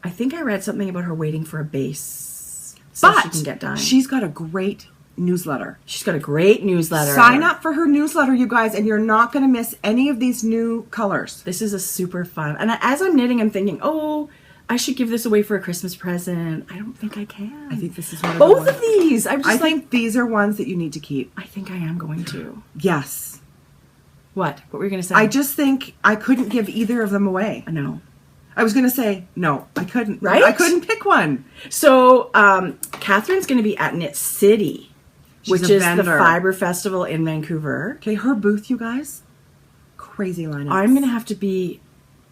I think I read something about her waiting for a base so she can get dyeing. She's got a great newsletter. She's got a great newsletter. Sign up for her newsletter, you guys, and you're not going to miss any of these new colors. This is a super fun. And as I'm knitting, I'm thinking, oh, I should give this away for a Christmas present. I don't think I can. I think this is one of both of these. I think these are ones that you need to keep. I think I am going to. Yes. What? What were you going to say? I just think I couldn't give either of them away. No. I was going to say, no, I couldn't. Right? I couldn't pick one. So, Catherine's going to be at Knit City, which is the fiber festival in Vancouver. Okay, her booth, you guys. Crazy lineup. I'm going to have to be,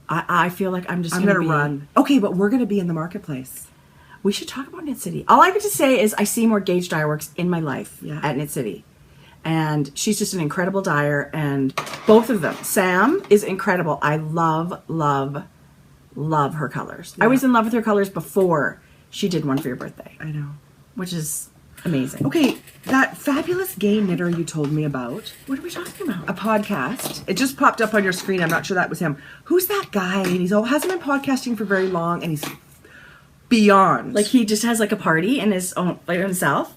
I feel like I'm going to run. Okay, but we're going to be in the marketplace. We should talk about Knit City. All I have to say is I see more Gauge Dye Works in my life at Knit City. And she's just an incredible dyer. And both of them. Sam is incredible. I love her colors. Yeah. I was in love with her colors before she did one for your birthday. I know. Which is amazing. Okay, that fabulous gay knitter you told me about. What are we talking about? A podcast. It just popped up on your screen. I'm not sure that was him. Who's that guy? And he's hasn't been podcasting for very long, and he's beyond. Like he just has like a party in his own, like himself.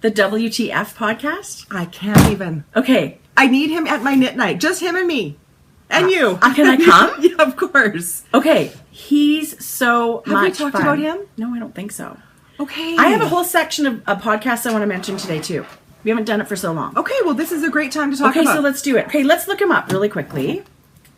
The WTF podcast? I can't even. Okay. I need him at my knit night. Just him and me. And you. Can I come? Yeah, of course. Okay. He's so Have much we talked fun. about him? No, I don't think so. Okay. I have a whole section of podcasts I want to mention today, too. We haven't done it for so long. Okay, well, this is a great time to talk about. Okay, so let's do it. Okay, let's look him up really quickly.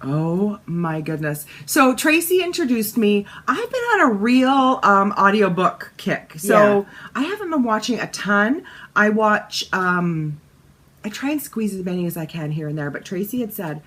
Oh, my goodness. So, Tracie introduced me. I've been on a real audiobook kick. So, I haven't been watching a ton. I watch, I try and squeeze as many as I can here and there. But Tracie had said,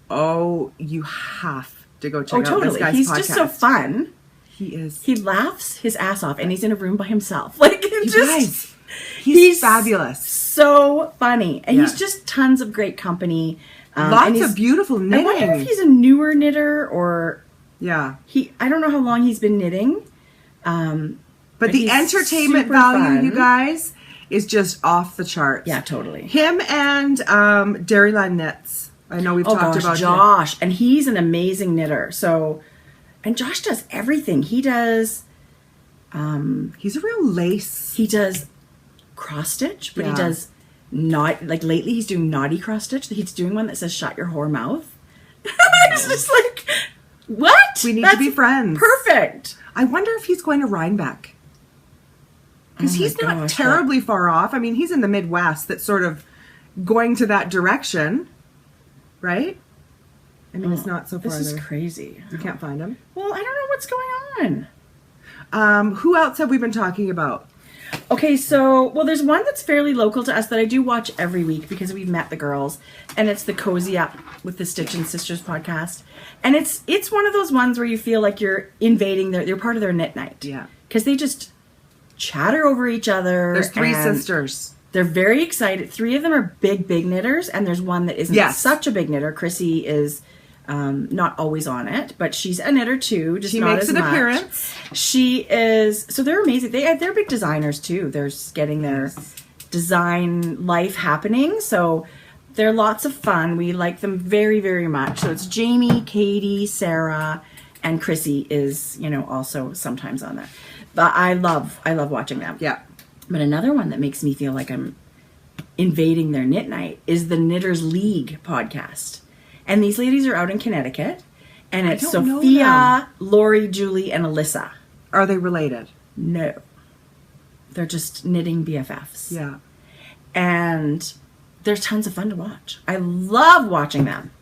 oh, you have to go check out this guy's podcast. He's just so fun. He is. He laughs his ass off, and he's in a room by himself. Like, guys, he's fabulous. So funny. And he's just tons of great company. Lots of beautiful knitting. I wonder if he's a newer knitter or... Yeah. I don't know how long he's been knitting. But the entertainment value, you guys, is just off the charts. Yeah, totally. Him and Dairyland Knits. I know we've talked about Josh. And he's an amazing knitter. So, and Josh does everything. He does... he's a real lace. He does cross stitch, but he does not... Like, lately he's doing naughty cross stitch. He's doing one that says, shut your whore mouth. It's just like, what? We need to be friends. Perfect. I wonder if he's going to Rhinebeck. Because he's not terribly far off. I mean, he's in the Midwest that's sort of going to that direction. Right? I mean, it's not so far. This is crazy. You can't find him? Well, I don't know what's going on. Who else have we been talking about? Okay, so, well, there's one that's fairly local to us that I do watch every week because we've met the girls, and it's the Cozy Up with the Stitch and Sisters podcast. And it's one of those ones where you feel like you're invading you're part of their knit night. Yeah. Because they just chatter over each other. There's 3 sisters. They're very excited. 3 of them are big knitters, and there's one that isn't such a big knitter. Chrissy is not always on it, but she's a knitter too. Just she not makes as an much. appearance. She is. So they're amazing. They're big designers too. They're getting their design life happening. So they're lots of fun. We like them very, very much. So it's Jamie, Katie, Sarah, and Chrissy is also sometimes on there. But I love watching them. Yeah. But another one that makes me feel like I'm invading their knit night is the Knitters League podcast. And these ladies are out in Connecticut. And it's Sophia, Lori, Julie, and Alyssa. Are they related? No. They're just knitting BFFs. Yeah. And they're tons of fun to watch. I love watching them.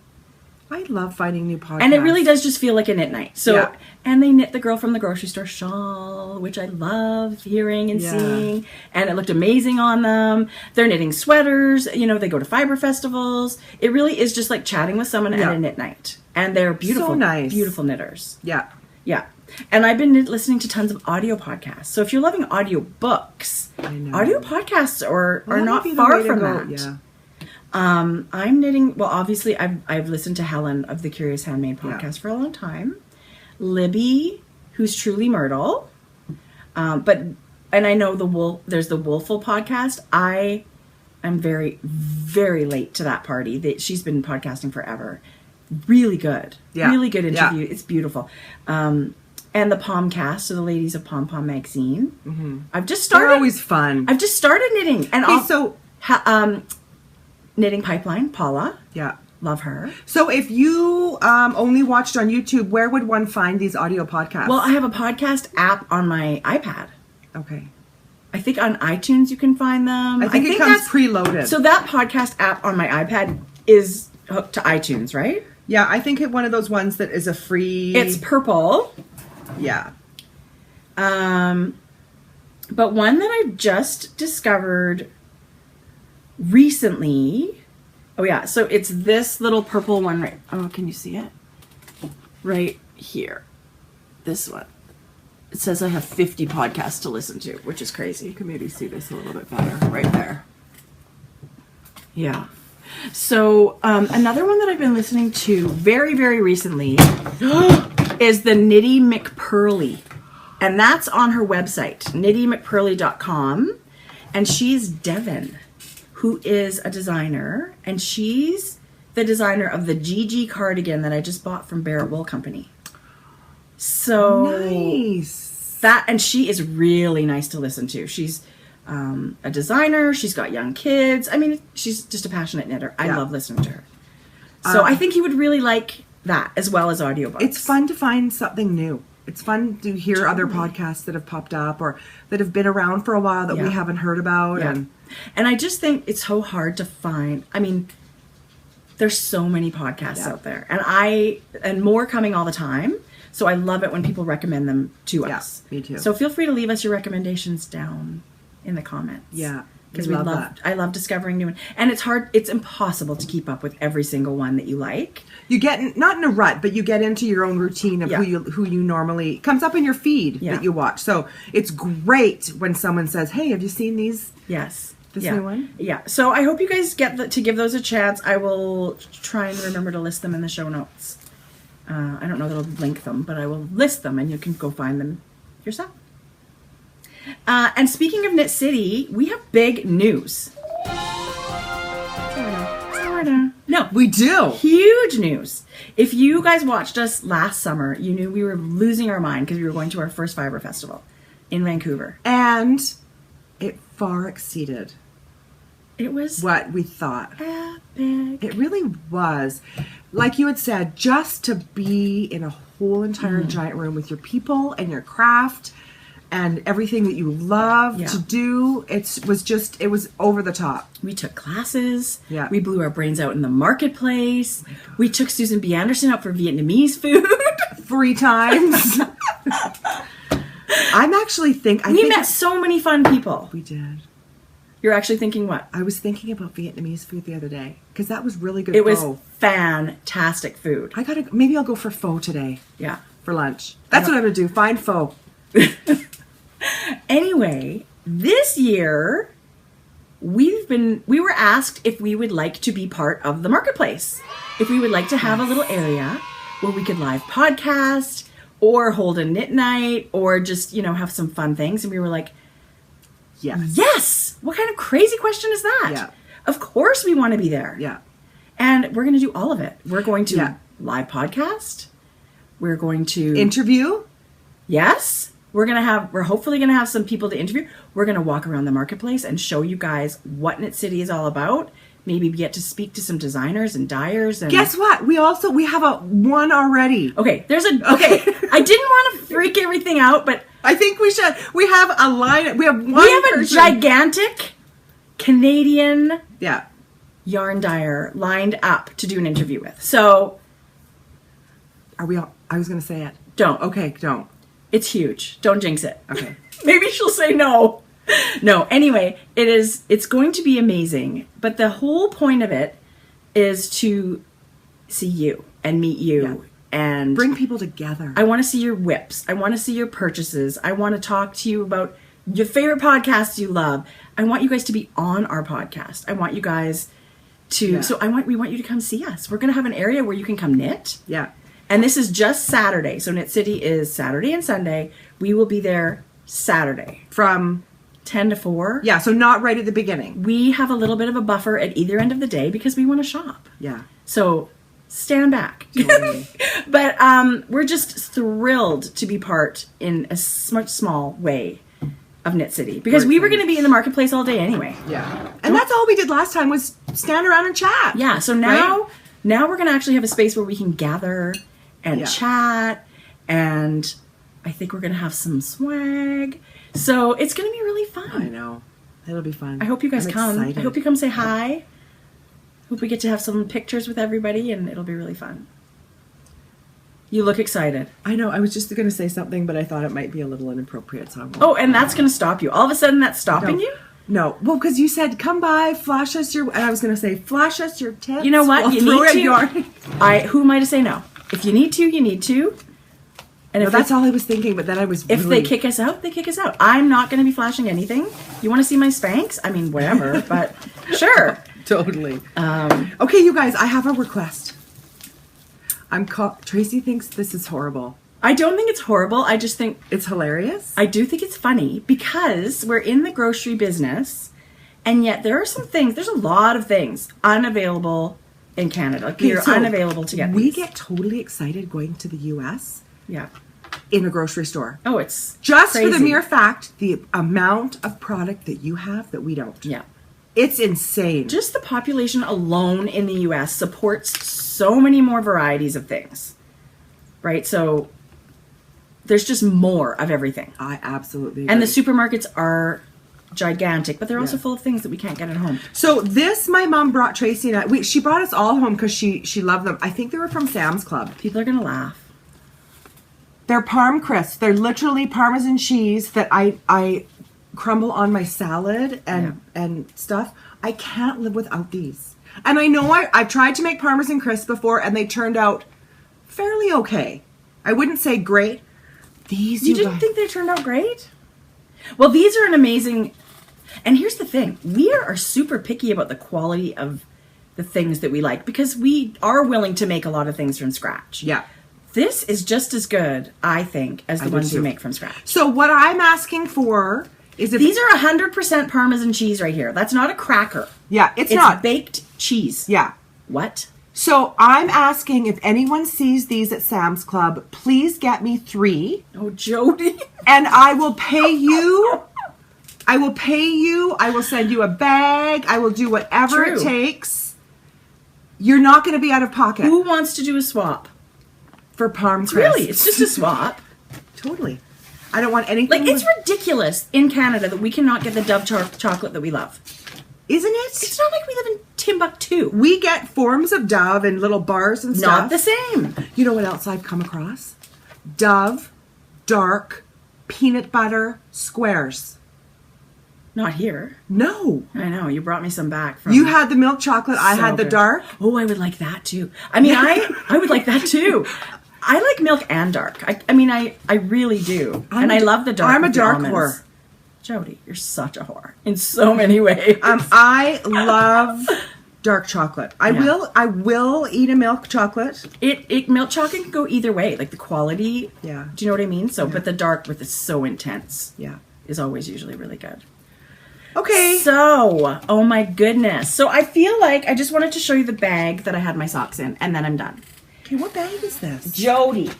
I love finding new podcasts. And it really does just feel like a knit night. So, and they knit the girl from the grocery store shawl, which I love hearing and seeing. And it looked amazing on them. They're knitting sweaters. They go to fiber festivals. It really is just like chatting with someone at a knit night. And they're beautiful, beautiful knitters. Yeah. Yeah. And I've been listening to tons of audio podcasts. So if you're loving audio books, audio podcasts are not far from that. Yeah. I'm knitting. Well, obviously, I've listened to Helen of the Curious Handmade podcast for a long time. Libby, who's Truly Myrtle, and I know there's the Woolful podcast. I am very, very late to that party. She's been podcasting forever. Really good, really good interview. It's beautiful. And the Pomcast, so the ladies of Pom Pom Magazine. Mm-hmm. I've just started. They're always fun. I've just started knitting, and Knitting Pipeline, Paula. Yeah. Love her. So if you only watched on YouTube, where would one find these audio podcasts? Well, I have a podcast app on my iPad. Okay. I think on iTunes you can find them. I think it comes preloaded. So that podcast app on my iPad is hooked to iTunes, right? Yeah, I think it's one of those ones that is a free... It's purple. Yeah. But one that I've just discovered recently. Oh yeah, so it's this little purple one right. Oh, can you see it? Right here. This one. It says I have 50 podcasts to listen to, which is crazy. You can maybe see this a little bit better right there. Yeah. So another one that I've been listening to very, very recently is the Nitty McPurley. And that's on her website, nittymcpurley.com. And she's Devin, who is a designer, and she's the designer of the GG cardigan that I just bought from Barrett Wool Company. So nice. And she is really nice to listen to. She's a designer. She's got young kids. I mean, she's just a passionate knitter. I love listening to her. So I think you would really like that as well as audiobooks. It's fun to find something new. It's fun to hear other podcasts that have popped up or that have been around for a while that we haven't heard about. Yeah. And I just think it's so hard to find. I mean, there's so many podcasts out there. And more coming all the time. So I love it when people recommend them to us. Me too. So feel free to leave us your recommendations down in the comments. Yeah. Because I love discovering new ones. And it's impossible to keep up with every single one that you like. You get, not in a rut, but you get into your own routine of who you normally, comes up in your feed that you watch. So it's great when someone says, hey, have you seen these? Yes. This new one? Yeah. So I hope you guys get to give those a chance. I will try and remember to list them in the show notes. I don't know that I'll link them, but I will list them and you can go find them yourself. And speaking of Knit City, we have big news. Sorta. No, we do. Huge news. If you guys watched us last summer, you knew we were losing our mind because we were going to our first Fiber Festival in Vancouver. And it far exceeded. It was what we thought. Epic. It really was. Like you had said, just to be in a whole entire giant room with your people and your craft and everything that you love to do, it was over the top. We took classes. Yeah. We blew our brains out in the marketplace. We took Susan B. Anderson out for Vietnamese food. 3 times. I'm actually we met so many fun people. We did. You're actually thinking what? I was thinking about Vietnamese food the other day because that was really good. It was fantastic food. Maybe I'll go for pho today. Yeah. For lunch. That's what I'm going to do. Find pho. Anyway, this year we were asked if we would like to be part of the marketplace. If we would like to have a little area where we could live podcast or hold a knit night or just, have some fun things. And we were like, yes. What kind of crazy question is that? Yeah. Of course we want to be there. Yeah. And we're going to do all of it. We're going to live podcast. We're going to interview. Yes. We're hopefully going to have some people to interview. We're going to walk around the marketplace and show you guys what Knit City is all about. Maybe get to speak to some designers and dyers. And guess what? We have one already. Okay. I didn't want to freak everything out, but I think we should. We have a line. We have one. We have a gigantic Canadian yarn dyer lined up to do an interview with. So, are we all? I was going to say it. Don't. Okay, don't. It's huge. Don't jinx it. Okay. Maybe she'll say no. No. Anyway, it's going to be amazing. But the whole point of it is to see you and meet you and bring people together. I want to see your whips. I want to see your purchases. I want to talk to you about your favorite podcasts you love. I want you guys to be on our podcast. I want you guys to we want you to come see us. We're going to have an area where you can come knit. Yeah. And this is just Saturday. So Knit City is Saturday and Sunday. We will be there Saturday. From 10 to 4. Yeah, so not right at the beginning. We have a little bit of a buffer at either end of the day because we want to shop. Yeah. So stand back. Totally. But we're just thrilled to be part in a much small way of Knit City. Because we were going to be in the marketplace all day anyway. Yeah. And that's all we did last time was stand around and chat. Yeah, so now we're going to actually have a space where we can gather and chat, and I think we're going to have some swag. So it's going to be really fun. I know. It'll be fun. I hope you guys come. Excited. I hope you come say hi. Hope we get to have some pictures with everybody, and it'll be really fun. You look excited. I know. I was just going to say something, but I thought it might be a little inappropriate. So and that's going to stop you. All of a sudden, that's stopping you? No. Well, because you said, come by, flash us your... And I was going to say, flash us your tits. You know what? You need to. Yarn. Who am I to say no? If you need to, you need to. And if that's all I was thinking, but then I was If they kick us out, they kick us out. I'm not going to be flashing anything. You want to see my Spanx? I mean, whatever, but sure. Totally. Okay, you guys, I have a request. Tracie thinks this is horrible. I don't think it's horrible. I just think... It's hilarious? I do think it's funny because we're in the grocery business, and yet there are some things, there's a lot of things unavailable in Canada. They're unavailable to get. We get totally excited going to the U.S. Yeah. in a grocery store. Oh, it's just crazy. for the mere fact, the amount of product that you have that we don't. Yeah. It's insane. Just the population alone in the US supports so many more varieties of things. Right? So there's just more of everything. I absolutely agree. And the supermarkets are gigantic, but they're also full of things that we can't get at home. So this, my mom brought Tracy and I. She brought us all home because she loved them. I think they were from Sam's Club. People are going to laugh. They're Parm crisps. They're literally Parmesan cheese that I crumble on my salad and stuff. I can't live without these. And I know I've tried to make Parmesan crisps before and they turned out fairly okay. I wouldn't say great. These You didn't think they turned out great? Well, these are an amazing... And here's the thing. We are super picky about the quality of the things that we like because we are willing to make a lot of things from scratch. Yeah. This is just as good, I think, as the ones you make from scratch. So what I'm asking for is if... These are 100% Parmesan cheese right here. That's not a cracker. Yeah, it's not. It's baked cheese. Yeah. What? So I'm asking if anyone sees these at Sam's Club, please get me 3. Oh, Jodi. And I will pay you. I will pay you. I will send you a bag. I will do whatever it takes. You're not going to be out of pocket. Who wants to do a swap? For Parm crisps. Really, it's just a swap. Totally. I don't want anything. Like, it's ridiculous in Canada that we cannot get the Dove chocolate that we love. Isn't it? It's not like we live in Timbuktu. We get forms of Dove in little bars and stuff. Not the same. You know what else I've come across? Dove, dark, peanut butter, squares. Not here. No. I know. You brought me some back. From You had the milk chocolate. I had the good. dark. Oh, I would like that too. I mean, I would like that too. I like milk and dark. I really do. I love the dark. I'm a dark almonds. whore. Jodi, you're such a whore in so many ways. I love dark chocolate. I will eat a milk chocolate. Milk chocolate can go either way. Like the quality. Yeah. Do you know what I mean? So, but the dark with it's so intense. Yeah. Is always usually really good. Okay. So, oh my goodness. So I feel like I just wanted to show you the bag that I had my socks in, and then I'm done. Okay, what bag is this? Jodi.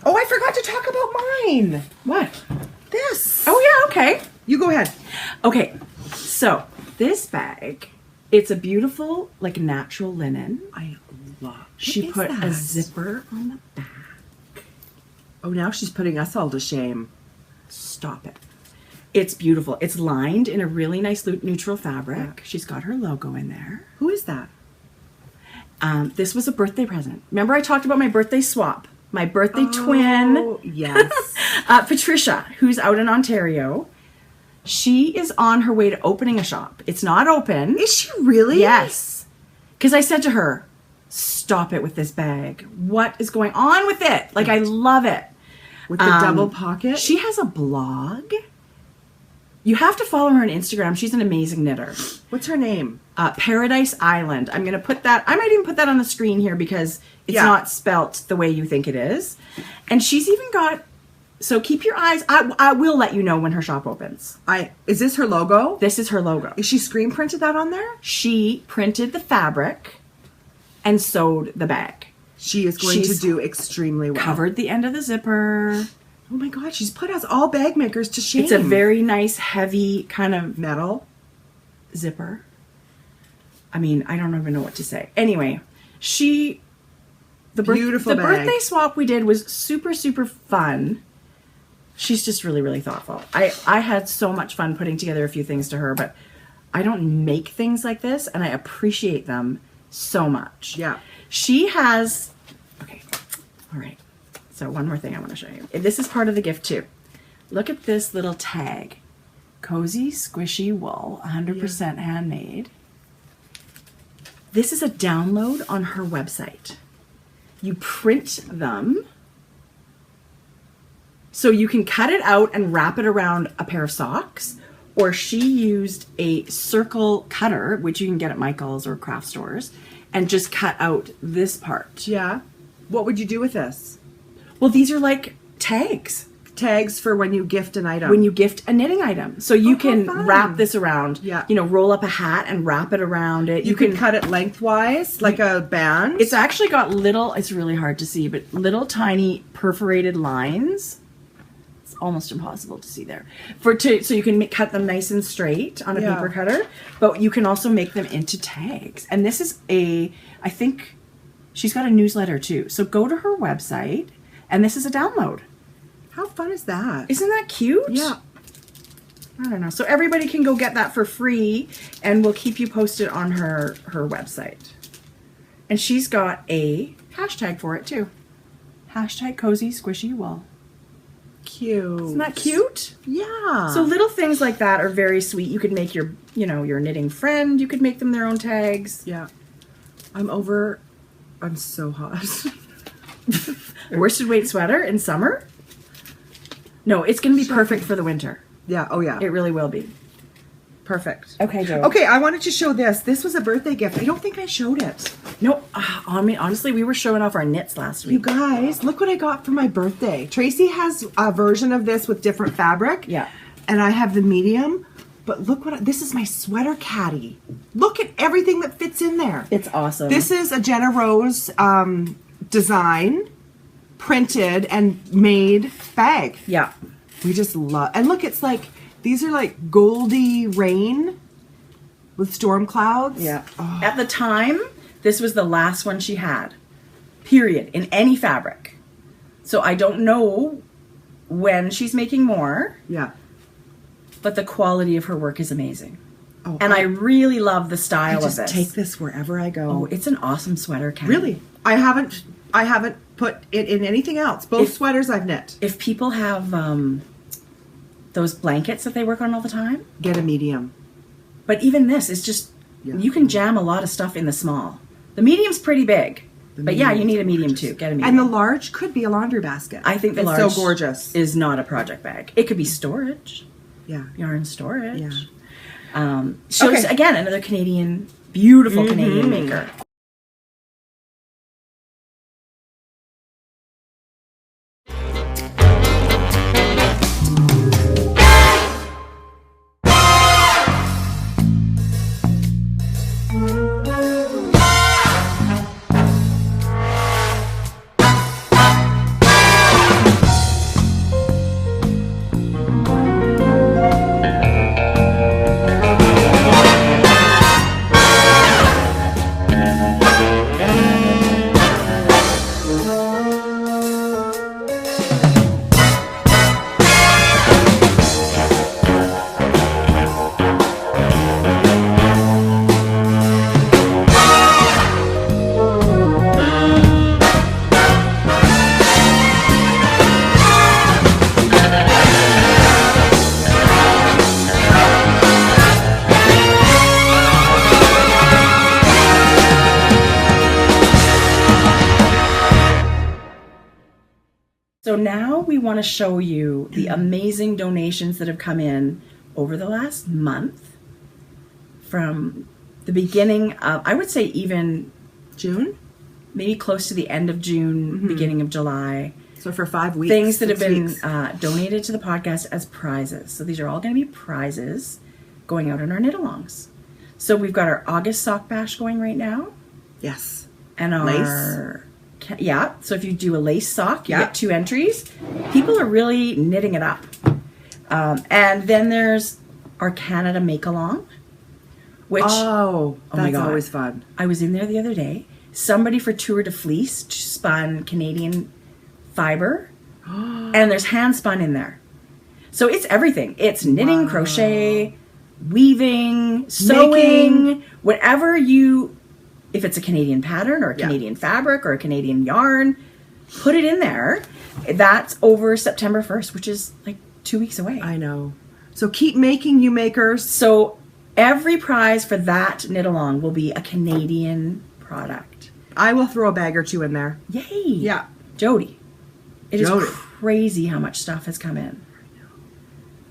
Oh, I forgot to talk about mine. What? This. Oh yeah, okay. You go ahead. Okay, so this bag, it's a beautiful, like natural linen. I love. She put a zipper on the back. Oh, now she's putting us all to shame. Stop it. It's beautiful. It's lined in a really nice neutral fabric. Yeah. She's got her logo in there. Who is that? This was a birthday present. Remember I talked about my birthday swap? My birthday twin. Yes. Patricia, who's out in Ontario. She is on her way to opening a shop. It's not open. Is she really? Yes. Because I said to her, stop it with this bag. What is going on with it? Like, I love it. With the double pocket? She has a blog. You have to follow her on Instagram. She's an amazing knitter. What's her name? Paradise Island. I'm going to put that. I might even put that on the screen here because it's not spelt the way you think it is. And she's even got. So keep your eyes. I will let you know when her shop opens. Is this her logo? This is her logo. Is she screen printed that on there? She printed the fabric and sewed the bag. She is going to do extremely well. Covered the end of the zipper. Oh my God, she's put us all bag makers to shame. It's a very nice, heavy kind of metal zipper. I mean, I don't even know what to say. Anyway, the beautiful bag. birthday swap we did was super, super fun. She's just really, really thoughtful. I had so much fun putting together a few things to her, but I don't make things like this, and I appreciate them so much. Yeah. She has... Okay. All right. So one more thing I want to show you. This is part of the gift too. Look at this little tag. Cozy, squishy wool, 100% handmade. This is a download on her website. You print them. So you can cut it out and wrap it around a pair of socks. Or she used a circle cutter, which you can get at Michael's or craft stores, and just cut out this part. Yeah. What would you do with this? Well, these are like tags. tags for when you gift an item. When you gift a knitting item. So you can fun. wrap this around. Yeah. You know, roll up a hat and wrap it around it. You can cut it lengthwise, like a band. It's actually got little, it's really hard to see, but little tiny perforated lines. It's almost impossible to see there. So you can cut them nice and straight on a paper cutter, but you can also make them into tags. And this is I think she's got a newsletter too. So go to her website, and this is a download. How fun is that? Isn't that cute? Yeah. I don't know. So everybody can go get that for free, and we'll keep you posted on her website. And she's got a hashtag for it too. Hashtag cozy squishy wool. Cute. Isn't that cute? Yeah. So little things like that are very sweet. You could make your knitting friend. You could make them their own tags. Yeah. I'm so hot. Worsted weight sweater in summer? No, it's going to be perfect for the winter. Yeah. Oh, yeah. It really will be. Perfect. Okay, Joe. Okay, I wanted to show this. This was a birthday gift. I don't think I showed it. No, I mean, honestly, we were showing off our knits last week. You guys, look what I got for my birthday. Tracy has a version of this with different fabric. Yeah. And I have the medium. But look this is my sweater caddy. Look at everything that fits in there. It's awesome. This is a Jenna Rose design, printed and made bag. Yeah. We just love, and look, it's like, these are like goldy rain with storm clouds. Yeah. Oh. At the time, this was the last one she had, period, in any fabric. So I don't know when she's making more. Yeah. But the quality of her work is amazing. Oh, and I really love the style of this. I just take this wherever I go. Oh, it's an awesome sweater, Caddy. Really? I haven't put it in anything else. Both sweaters I've knit. If people have those blankets that they work on all the time, get a medium. But even this is just, you can jam a lot of stuff in the small. The medium's pretty big. But yeah, you need a medium too. Get a medium. And the large could be a laundry basket. I think the large so gorgeous. Is not a project bag. It could be storage. Yeah. Yarn storage. Yeah. Shows, again, another beautiful Canadian maker. So now we want to show you the amazing donations that have come in over the last month from the beginning of, I would say even June, maybe close to the end of June, beginning of July. So for 5 weeks. Things that have been donated to the podcast as prizes. So these are all going to be prizes going out in our knit-alongs. So we've got our August sock bash going right now. Yes. And our lace. Yeah, so if you do a lace sock, you get 2 entries. People are really knitting it up. And then there's our Canada Make-Along, which... Oh my God. Always fun. I was in there the other day. Somebody for Tour de Fleece spun Canadian fiber, and there's hand spun in there. So it's everything. It's knitting, crochet, weaving, sewing, whatever you... If it's a Canadian pattern or a Canadian fabric or a Canadian yarn, put it in there. That's over September 1st, which is like 2 weeks away. I know. So keep making, you makers. So every prize for that knit along will be a Canadian product. I will throw a bag or 2 in there. Yay. Yeah. Jodi. It is crazy how much stuff has come in.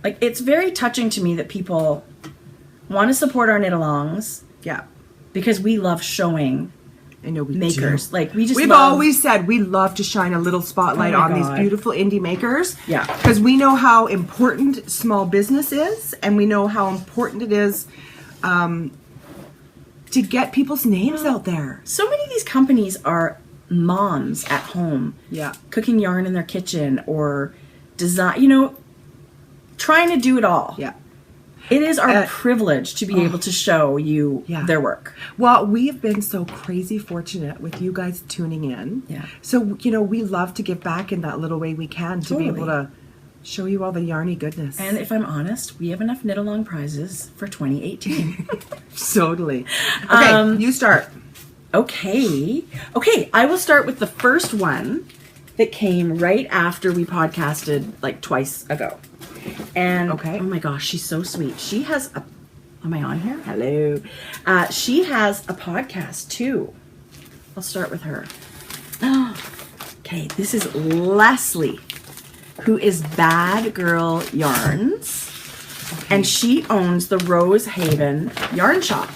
Like, it's very touching to me that people want to support our knit alongs. Yeah. Because we love showing I know we makers. do. Like we've always said we love to shine a little spotlight on these beautiful indie makers. Yeah. Because we know how important small business is, and we know how important it is to get people's names out there. So many of these companies are moms at home. Yeah. Cooking yarn in their kitchen or design, trying to do it all. Yeah. It is our privilege to be able to show you their work. Well, we've been so crazy fortunate with you guys tuning in. Yeah. So, we love to give back in that little way we can to be able to show you all the yarny goodness. And if I'm honest, we have enough knit-along prizes for 2018. Totally. Okay, you start. Okay, I will start with the first one that came right after we podcasted like twice ago. And oh my gosh, she's so sweet. She has a, am I on here? Hello. She has a podcast too. I'll start with her. Okay, this is Leslie, who is Bad Girl Yarns. And she owns the Rosehaven Yarn Shop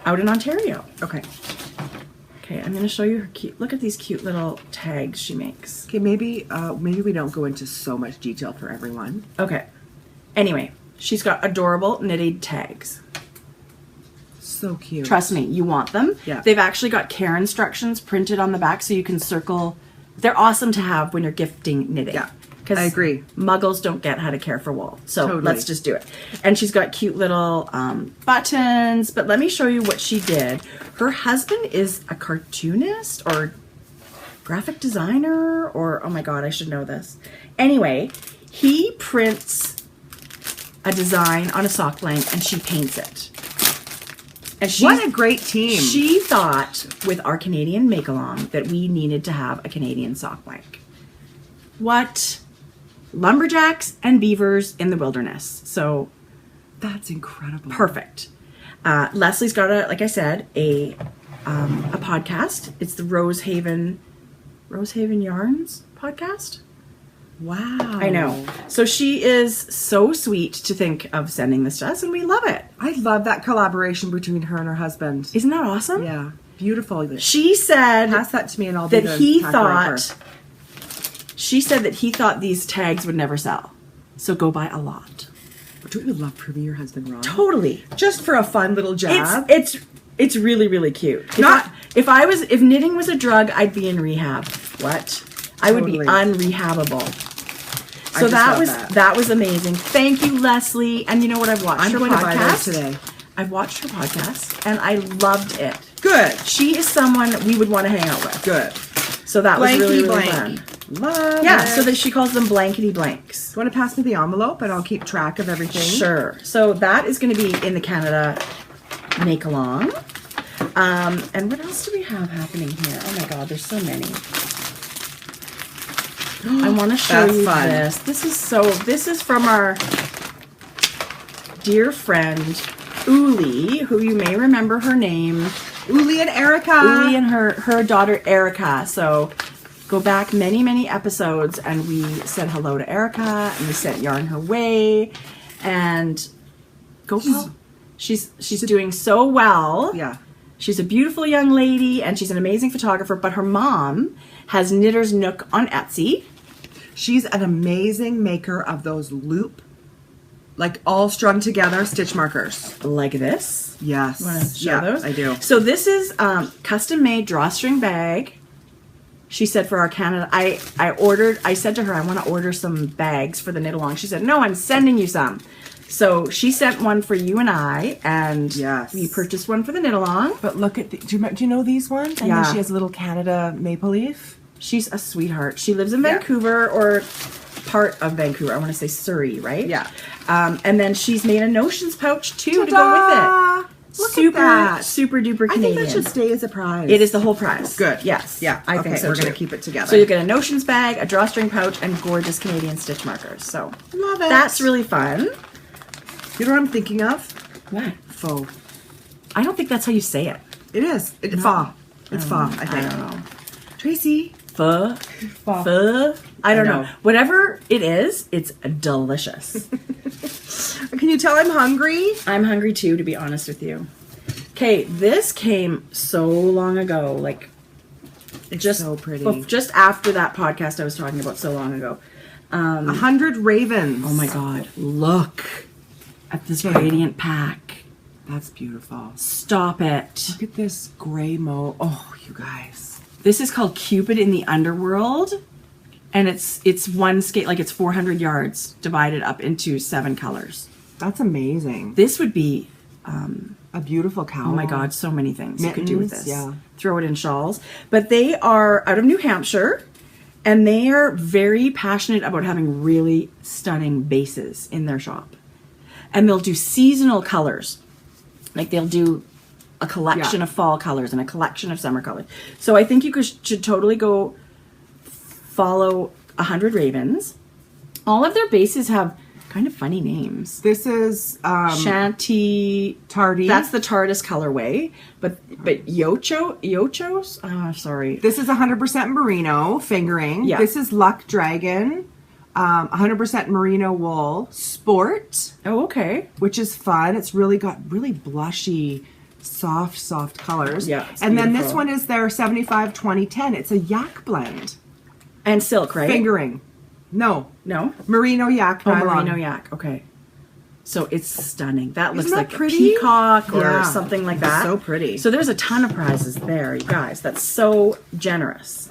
out in Ontario. Okay, I'm going to show you her cute, look at these cute little tags she makes. Okay, maybe we don't go into so much detail for everyone. Okay. Anyway, she's got adorable knitted tags. So cute. Trust me, you want them. Yeah. They've actually got care instructions printed on the back so you can circle. They're awesome to have when you're gifting knitting. Yeah. I agree. Muggles don't get how to care for wool. So totally. Let's just do it. And she's got cute little buttons. But let me show you what she did. Her husband is a cartoonist or graphic designer or, oh my God, I should know this. Anyway, he prints a design on a sock blank and she paints it. And what a great team. She thought with our Canadian make-along that we needed to have a Canadian sock blank. What? Lumberjacks and beavers in the wilderness. So that's incredible. Perfect. Leslie's got like I said, a podcast. It's the Rosehaven Yarns podcast. Wow. I know. So she is so sweet to think of sending this to us, and we love it. I love that collaboration between her and her husband. Isn't that awesome? Yeah. Beautiful. She said pass that to me and I'll that he thought. She said that he thought these tags would never sell. So go buy a lot. Don't you love proving your husband wrong? Totally. Just for a fun little jab. It's really, really cute. If knitting was a drug, I'd be in rehab. What? I would be unrehabable. So that was amazing. Thank you, Leslie. And you know what? I've watched her podcast today. I've watched her podcast and I loved it. Good. She is someone we would want to hang out with. Good. So that was really, really fun. Love it. So that she calls them blankety blanks. You want to pass me the envelope and I'll keep track of everything? Sure. So that is going to be in the Canada Make Along. And what else do we have happening here? Oh my God, there's so many. I want to show you this. This is from our dear friend Uli, who you may remember her name. Uli and Erica. Uli and her daughter Erica. So go back many, many episodes and we said hello to Erica and we sent yarn her way. And she's doing so well. Yeah. She's a beautiful young lady and she's an amazing photographer, but her mom has Knitter's Nook on Etsy. She's an amazing maker of those loop, like all strung together stitch markers. Like this? Yes. You want to show those? I do. So this is custom made drawstring bag. She said for our Canada, I said to her, I want to order some bags for the knit along. She said, no, I'm sending you some. So she sent one for you and I, and we purchased one for the knit along. But look at do you know these ones? And then she has a little Canada maple leaf. She's a sweetheart. She lives in Vancouver or part of Vancouver. I want to say Surrey, right? Yeah. And then she's made a notions pouch too to go with it. Super duper Canadian. I think that should stay as a prize. It is the whole prize. Good. Yes. Yeah. I think so we're too. going to keep it together. So you get a notions bag, a drawstring pouch, and gorgeous Canadian stitch markers. So love it. That's really fun. You know what I'm thinking of? What? Faux. I don't think that's how you say it. It is. It's faux. It's faux, I think. I don't know. Tracy. Pho. I don't know. Whatever it is, it's delicious. Can you tell I'm hungry? I'm hungry too, to be honest with you. Okay, this came so long ago, like just so pretty. Just after that podcast I was talking about so long ago. 100 Ravens. Oh my God! Look at this radiant pack. That's beautiful. Stop it! Look at this gray mauve. Oh, you guys. This is called Cupid in the Underworld, and it's one skate, like it's 400 yards divided up into 7 colors. That's amazing. This would be a beautiful cowl. oh my God, so many things you could do with this. Yeah. Throw it in shawls. But they are out of New Hampshire, and they are very passionate about having really stunning bases in their shop. And they'll do seasonal colors. Like they'll do a collection of fall colors and a collection of summer colors. So I think you should totally go follow 100 Ravens. All of their bases have kind of funny names. This is Shanty Tardy. That's the TARDIS colorway. But Yochos? Sorry. This is 100% merino fingering. Yeah. This is Luck Dragon. 100% merino wool. Sport. Oh, okay. Which is fun. It's really got really blushy, soft colors. Yeah. And then this one is their 75-20-10. It's a yak blend. And silk, right? Fingering. No. Merino yak. Oh, nylon. merino yak. Okay. So it's stunning. That looks Isn't that like a pretty? peacock or Yeah. something like that. So pretty. So there's a ton of prizes there, you guys. That's so generous.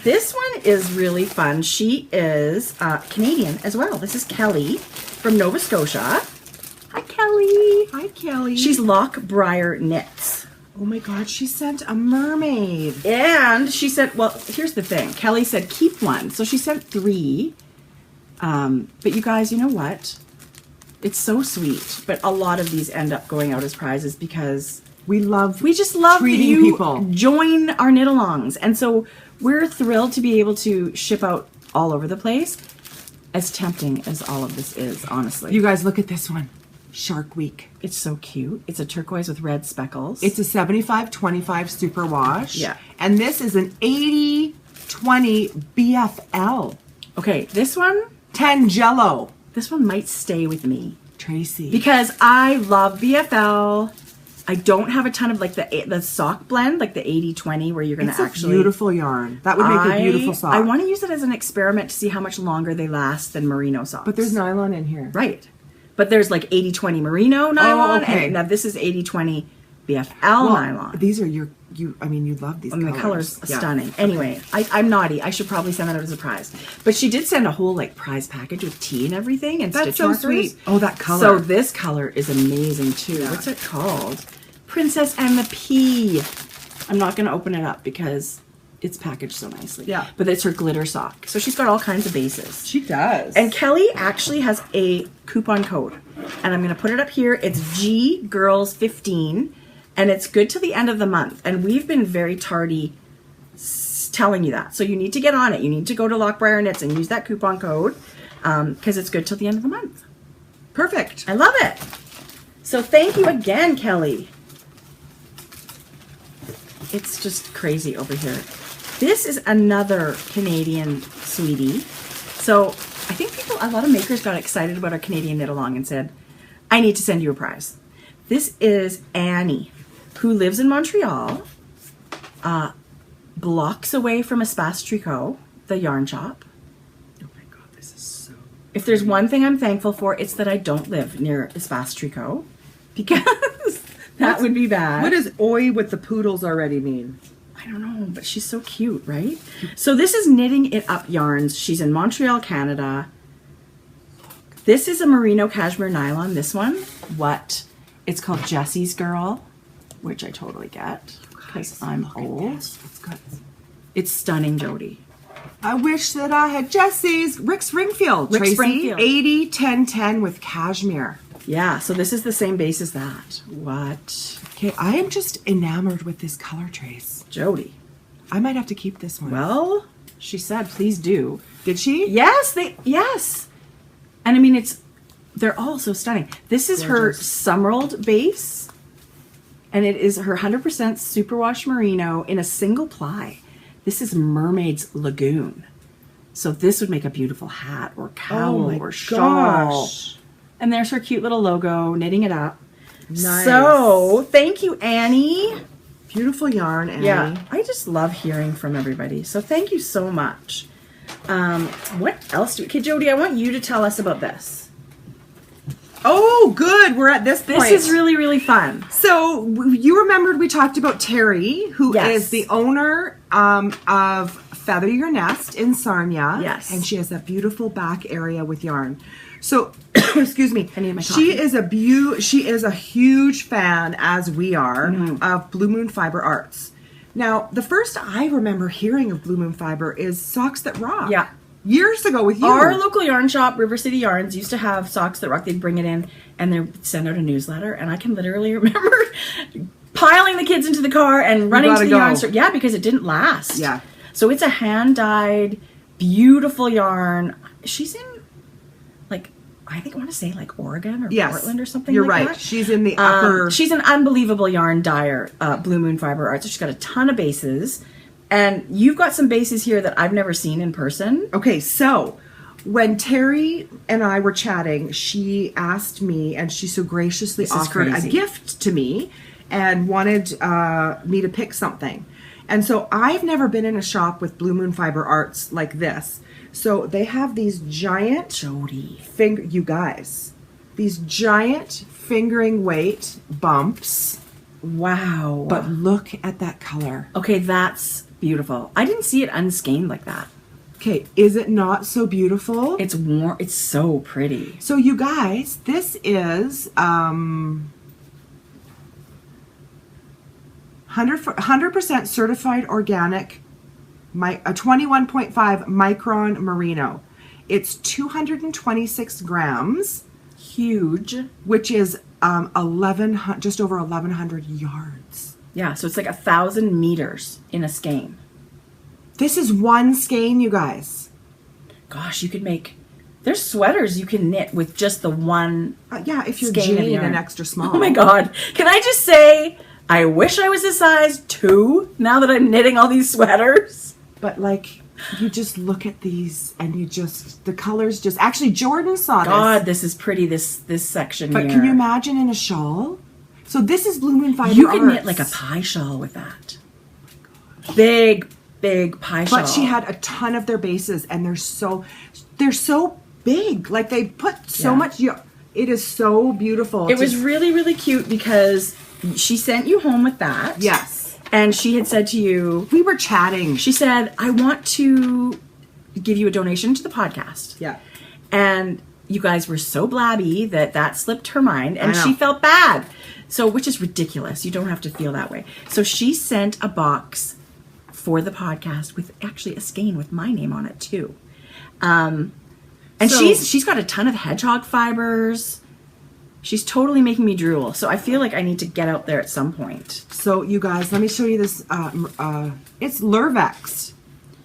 This one is really fun. She is Canadian as well. This is Kelly from Nova Scotia. Hi, Kelly. Hi, Kelly. She's Lockbriar Knits. Oh my God, she sent a mermaid. And she said, well, here's the thing. Kelly said, keep one. So she sent 3. But you guys, you know what? It's so sweet. But a lot of these end up going out as prizes because we just love that treating you people. Join our knit-alongs. And so we're thrilled to be able to ship out all over the place. As tempting as all of this is, honestly. You guys, look at this one. Shark Week. It's so cute. It's a turquoise with red speckles. It's a 75-25 superwash. Yeah. And this is an 80-20 BFL. Okay, this one 10 Jello. This one might stay with me. Tracy. Because I love BFL. I don't have a ton of like the sock blend, like the 80-20 where you're going to actually... It's a beautiful yarn. That would make a beautiful sock. I want to use it as an experiment to see how much longer they last than merino socks. But there's nylon in here. Right. But there's like 80-20 merino nylon. Oh, okay. And now this is 80-20 BFL nylon. These are you love these colors. The color's Yeah. stunning. Anyway, I'm naughty. I should probably send that out as a prize. But she did send a whole like prize package with tea and everything and That's stitch so markers. sweet. Oh, that color. So this color is amazing too. Yeah. What's it called? Princess and the Pea. I'm not going to open it up because it's packaged so nicely. Yeah. But it's her glitter sock. So she's got all kinds of bases. She does. And Kelly actually has a coupon code. And I'm going to put it up here. It's GGirls15. And it's good till the end of the month. And we've been very tardy telling you that. So you need to get on it. You need to go to Lockbriar Knits and use that coupon code because it's good till the end of the month. Perfect. I love it. So thank you again, Kelly. It's just crazy over here. This is another Canadian sweetie. So I think a lot of makers got excited about our Canadian knit along and said, I need to send you a prize. This is Annie, who lives in Montreal, blocks away from Espace Tricot, the yarn shop. Oh my God, this is so... If there's one thing I'm thankful for, it's that I don't live near Espace Tricot, because that would be bad. What does oi with the poodles already mean? I don't know, but she's so cute, right? So this is Knitting It Up Yarns. She's in Montreal, Canada. This is a merino cashmere nylon, this one. What? It's called Jessie's Girl, which I totally get because I'm old. It's good. It's stunning, Jodi. I wish that I had Jessie's. Rick Springfield. Rick Tracy, Springfield. 80-10-10 with cashmere. Yeah, so this is the same base as that. What? Okay, I am just enamored with this color trace. Jodi. I might have to keep this one. Well, she said, please do. Did she? Yes, yes. And I mean, they're all so stunning. This is her Summerald base, and it is her 100% superwash merino in a single ply. This is Mermaid's Lagoon. So this would make a beautiful hat or cowl or shawl. Gosh. And there's her cute little logo, Knitting It Up. Nice. So, thank you, Annie. Beautiful yarn, Annie. Yeah, I just love hearing from everybody. So thank you so much. What else okay, Jodi, I want you to tell us about this. Oh, good. We're at this point. This is really, really fun. So you remembered we talked about Terry, who is the owner of Feather Your Nest in Sarnia. Yes. And she has that beautiful back area with yarn. So, excuse me. I need my she coffee. She is a huge fan, as we are, of Blue Moon Fiber Arts. Now, the first I remember hearing of Blue Moon Fiber is Socks That Rock. Yeah. Years ago with you. Our local yarn shop, River City Yarns, used to have Socks That Rock. They'd bring it in and they'd send out a newsletter. And I can literally remember piling the kids into the car and running to the yarn store. Yeah, because it didn't last. Yeah. So it's a hand-dyed, beautiful yarn. She's in, like, I think I want to say like Oregon or Portland or something You're like right. that. She's in the upper... She's an unbelievable yarn dyer, Blue Moon Fiber Arts. She's got a ton of bases. And you've got some bases here that I've never seen in person. Okay, so when Terry and I were chatting, she asked me, and she so graciously offered a gift to me and wanted me to pick something. And so I've never been in a shop with Blue Moon Fiber Arts like this. So they have these giant... Jodi. You guys. These giant fingering weight bumps. Wow. But look at that color. Okay, that's beautiful. I didn't see it unskein like that. Okay, is it not so beautiful? It's warm. It's so pretty. So you guys, this is 100% certified organic, a 21.5 micron merino. It's 226 grams. Huge. Which is just over 1,100 yards. Yeah, so it's like 1,000 meters in a skein. This is one skein, you guys. Gosh, you could make... There's sweaters you can knit with just the one yeah, if you're skein of Jane yarn. and extra small. Oh my God. Can I just say, I wish I was a size 2 now that I'm knitting all these sweaters. But like, you just look at these and you just... The colors just... Actually, Jordan saw this. God, this is pretty, this section but here. Can you imagine in a shawl? So this is Blue Moon Fiber You can Arts. knit like a pie shawl with that. Big pie shawl. But she had a ton of their bases, and they're so big. Like they put so much. It is so beautiful. It was really, really cute because she sent you home with that. Yes. And she had said to you, we were chatting. She said, I want to give you a donation to the podcast. Yeah. And you guys were so blabby that slipped her mind, and she felt bad. So, which is ridiculous. You don't have to feel that way. So she sent a box for the podcast with actually a skein with my name on it too. And she's got a ton of hedgehog fibers. She's totally making me drool. So I feel like I need to get out there at some point. So you guys, let me show you this. It's Lurvex.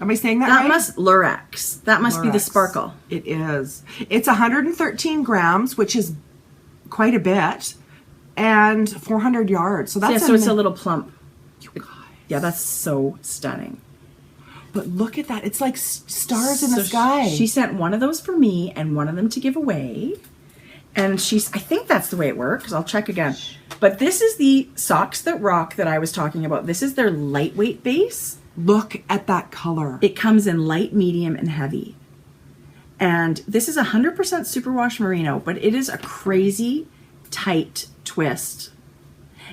Am I saying that right? Lurex. That must be the sparkle. It is. It's 113 grams, which is quite a bit, and 400 yards. So that's so it's a little plump. You guys. Yeah, that's so stunning. But look at that. It's like stars in the sky. She sent one of those for me and one of them to give away. And I think that's the way it works. I'll check again. But this is the Socks That Rock that I was talking about. This is their lightweight base. Look at that color. It comes in light, medium, and heavy. And this is 100% superwash merino, but it is a crazy tight twist.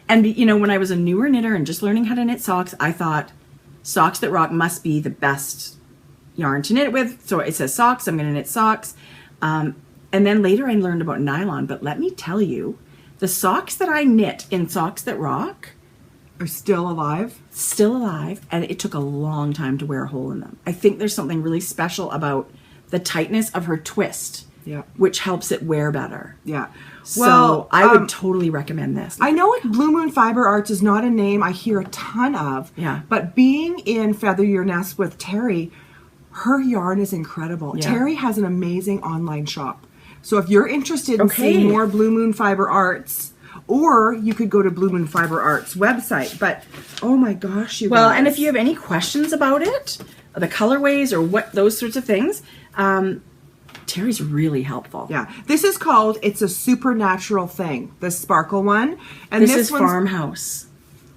And, you know, when I was a newer knitter and just learning how to knit socks, I thought Socks That Rock must be the best yarn to knit with. So it says socks, I'm going to knit socks. And then later I learned about nylon, but let me tell you, the socks that I knit in Socks That Rock are still alive. Still alive, and it took a long time to wear a hole in them. I think there's something really special about the tightness of her twist, which helps it wear better. Yeah. So I would totally recommend this. I know Blue Moon Fiber Arts is not a name I hear a ton of. Yeah. But being in Feather Your Nest with Terry, her yarn is incredible. Yeah. Terry has an amazing online shop. So if you're interested in seeing more Blue Moon Fiber Arts, or you could go to Blue Moon Fiber Arts website. But oh my gosh, you guys. And if you have any questions about it, the colorways or what those sorts of things, Terry's really helpful. Yeah. This is called It's a Supernatural Thing, the sparkle one. And this is one's Farmhouse.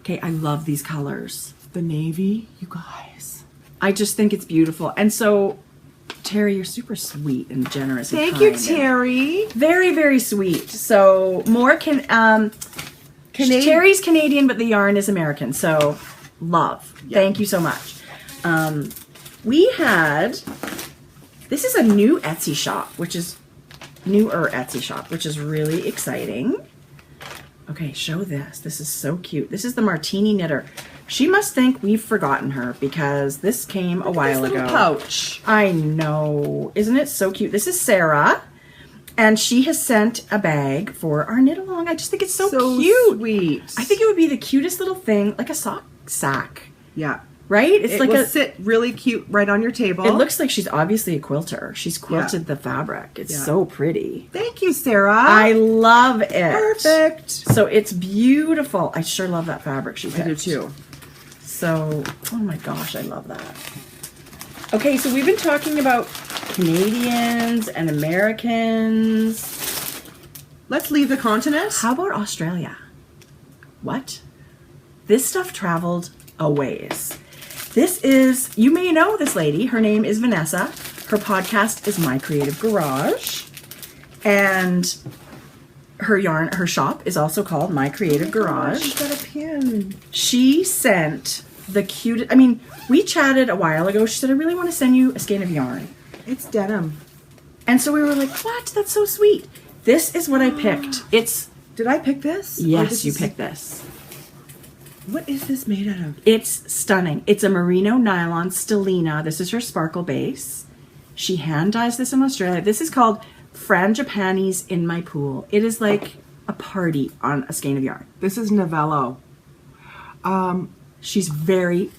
Okay, I love these colors. the navy, you guys. I just think it's beautiful. And so, Terry, you're super sweet and generous. Thank you, Terry. Very, very sweet. So, more Terry's Canadian, but the yarn is American. So, love. Yeah. Thank you so much. This is a new Etsy shop, which is really exciting. Okay, show this. This is so cute. This is the Martini Knitter. She must think we've forgotten her because this came a while ago. Pouch. I know. Isn't it so cute? This is Sarah, and she has sent a bag for our knit along. I just think it's so cute. Sweet. I think it would be the cutest little thing, like a sock sack. Yeah. Right? It will sit really cute right on your table. It looks like she's obviously a quilter. She's quilted the fabric. It's so pretty. Thank you, Sarah. I love it. Perfect. So it's beautiful. I sure love that fabric she picked. I do too. So, oh my gosh, I love that. Okay, so we've been talking about Canadians and Americans. Let's leave the continent. How about Australia? What? This stuff traveled a ways. This is, you may know this lady. Her name is Vanessa. Her podcast is My Creative Garage. And her shop is also called My Creative Garage. She's got a pin. She sent the cutest, we chatted a while ago. She said, I really want to send you a skein of yarn. It's denim. And so we were like, what? That's so sweet. This is what I picked. Did I pick this? Yes, you picked this. What is this made out of? It's stunning. It's a merino nylon stellina. This is her sparkle base. She hand dyes this in Australia. This is called Frangipanis in My Pool. It is like a party on a skein of yarn. This is Novello. She's very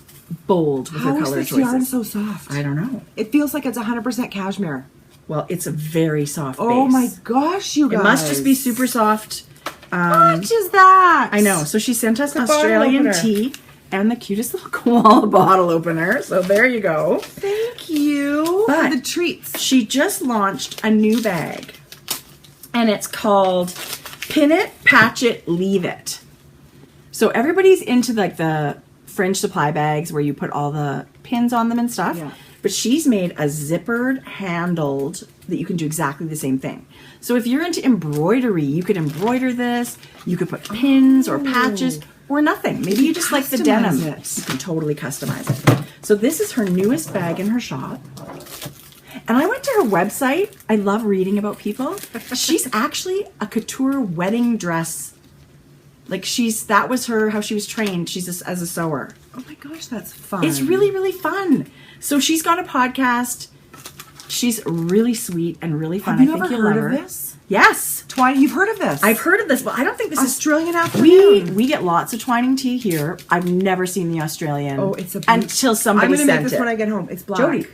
bold with her color choices. How is this yarn so soft? I don't know. It feels like it's 100% cashmere. Well, it's a very soft base. Oh my gosh, you guys. It must just be super soft. What is that? I know. So she sent us Australian tea and the cutest little koala bottle opener. So there you go. Thank you for the treats. She just launched a new bag. And it's called Pin It, Patch It, Leave It. So everybody's into like the fringe supply bags where you put all the pins on them and stuff. Yeah. But she's made a zippered, handled, that you can do exactly the same thing. So if you're into embroidery, you could embroider this. You could put pins or patches or nothing. Maybe you just like the denim. You can totally customize it. So this is her newest bag in her shop. And I went to her website. I love reading about people. She's actually a couture wedding dress. Like that was how she was trained. She's as a sewer. Oh my gosh, that's fun. It's really, really fun. So she's got a podcast. She's really sweet and really fun. Have you ever heard of this? Yes. You've heard of this? I've heard of this, but I don't think this Australian afternoon. We get lots of twining tea here. I've never seen the Australian. Oh, it's until somebody sent it. I'm going to make this when I get home. It's black. Jodi.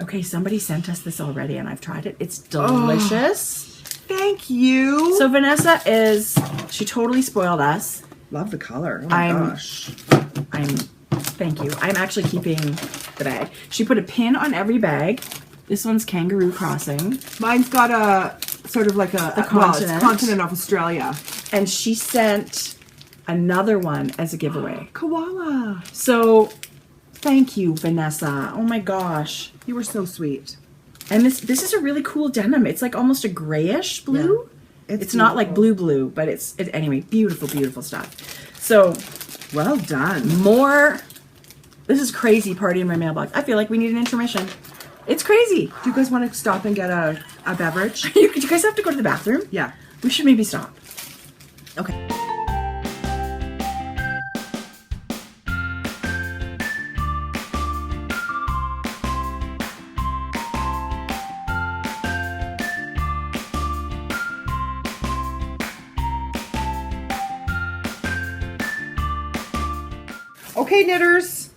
Okay, somebody sent us this already, and I've tried it. It's delicious. Thank you. So Vanessa she totally spoiled us. Love the color. Oh my gosh. Thank you. I'm actually keeping the bag. She put a pin on every bag. This one's Kangaroo Crossing. Mine's got a sort of like the continent. It's continent of Australia. And she sent another one as a giveaway. Koala. So thank you, Vanessa. Oh my gosh. You were so sweet. And this is a really cool denim. It's like almost a grayish blue. Yeah. It's not like blue, but anyway, beautiful, beautiful stuff. So well done. This is crazy party in my mailbox. I feel like we need an intermission. It's crazy. Do you guys want to stop and get a beverage? You guys have to go to the bathroom? Yeah. We should maybe stop. Okay. Okay, knitters.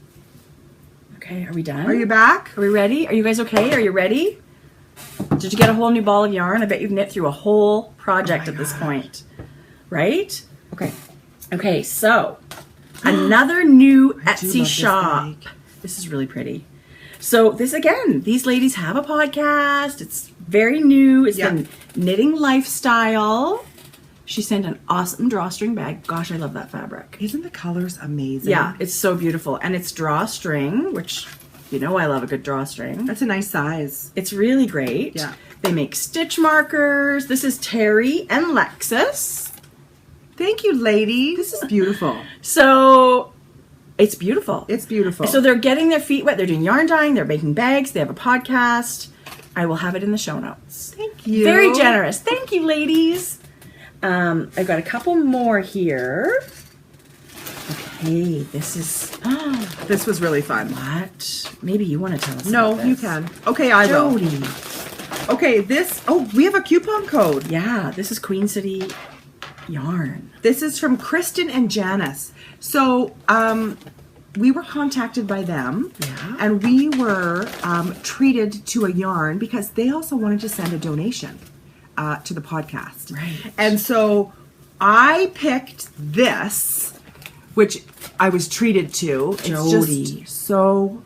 Okay, are we done? Are you back? Are we ready? Are you guys okay? Are you ready? Did you get a whole new ball of yarn? I bet you've knit through a whole project at this point. Right? Okay. Okay, so another new Etsy shop. This is really pretty. So this again, these ladies have a podcast. It's very new. It's the Knitting Lifestyle. She sent an awesome drawstring bag. Gosh, I love that fabric. Isn't the colors amazing? Yeah, it's so beautiful. And it's drawstring, which, you know I love a good drawstring. That's a nice size. It's really great. Yeah. They make stitch markers. This is Terry and Lexus. Thank you, lady. This is beautiful. So, it's beautiful. It's beautiful. So they're getting their feet wet. They're doing yarn dyeing. They're making bags. They have a podcast. I will have it in the show notes. Thank you. Very generous. Thank you, ladies. I've got a couple more here. Okay, this is... this was really fun. What? Maybe you want to tell us No, about this. you can. Okay, I will. Jodi. Okay, this... Oh, we have a coupon code. Yeah, this is Queen City yarn. This is from Kristen and Janice. So, we were contacted by them. Yeah. And we were treated to a yarn because they also wanted to send a donation to the podcast. Right. And so I picked this, which I was treated to. Jodi. It's just so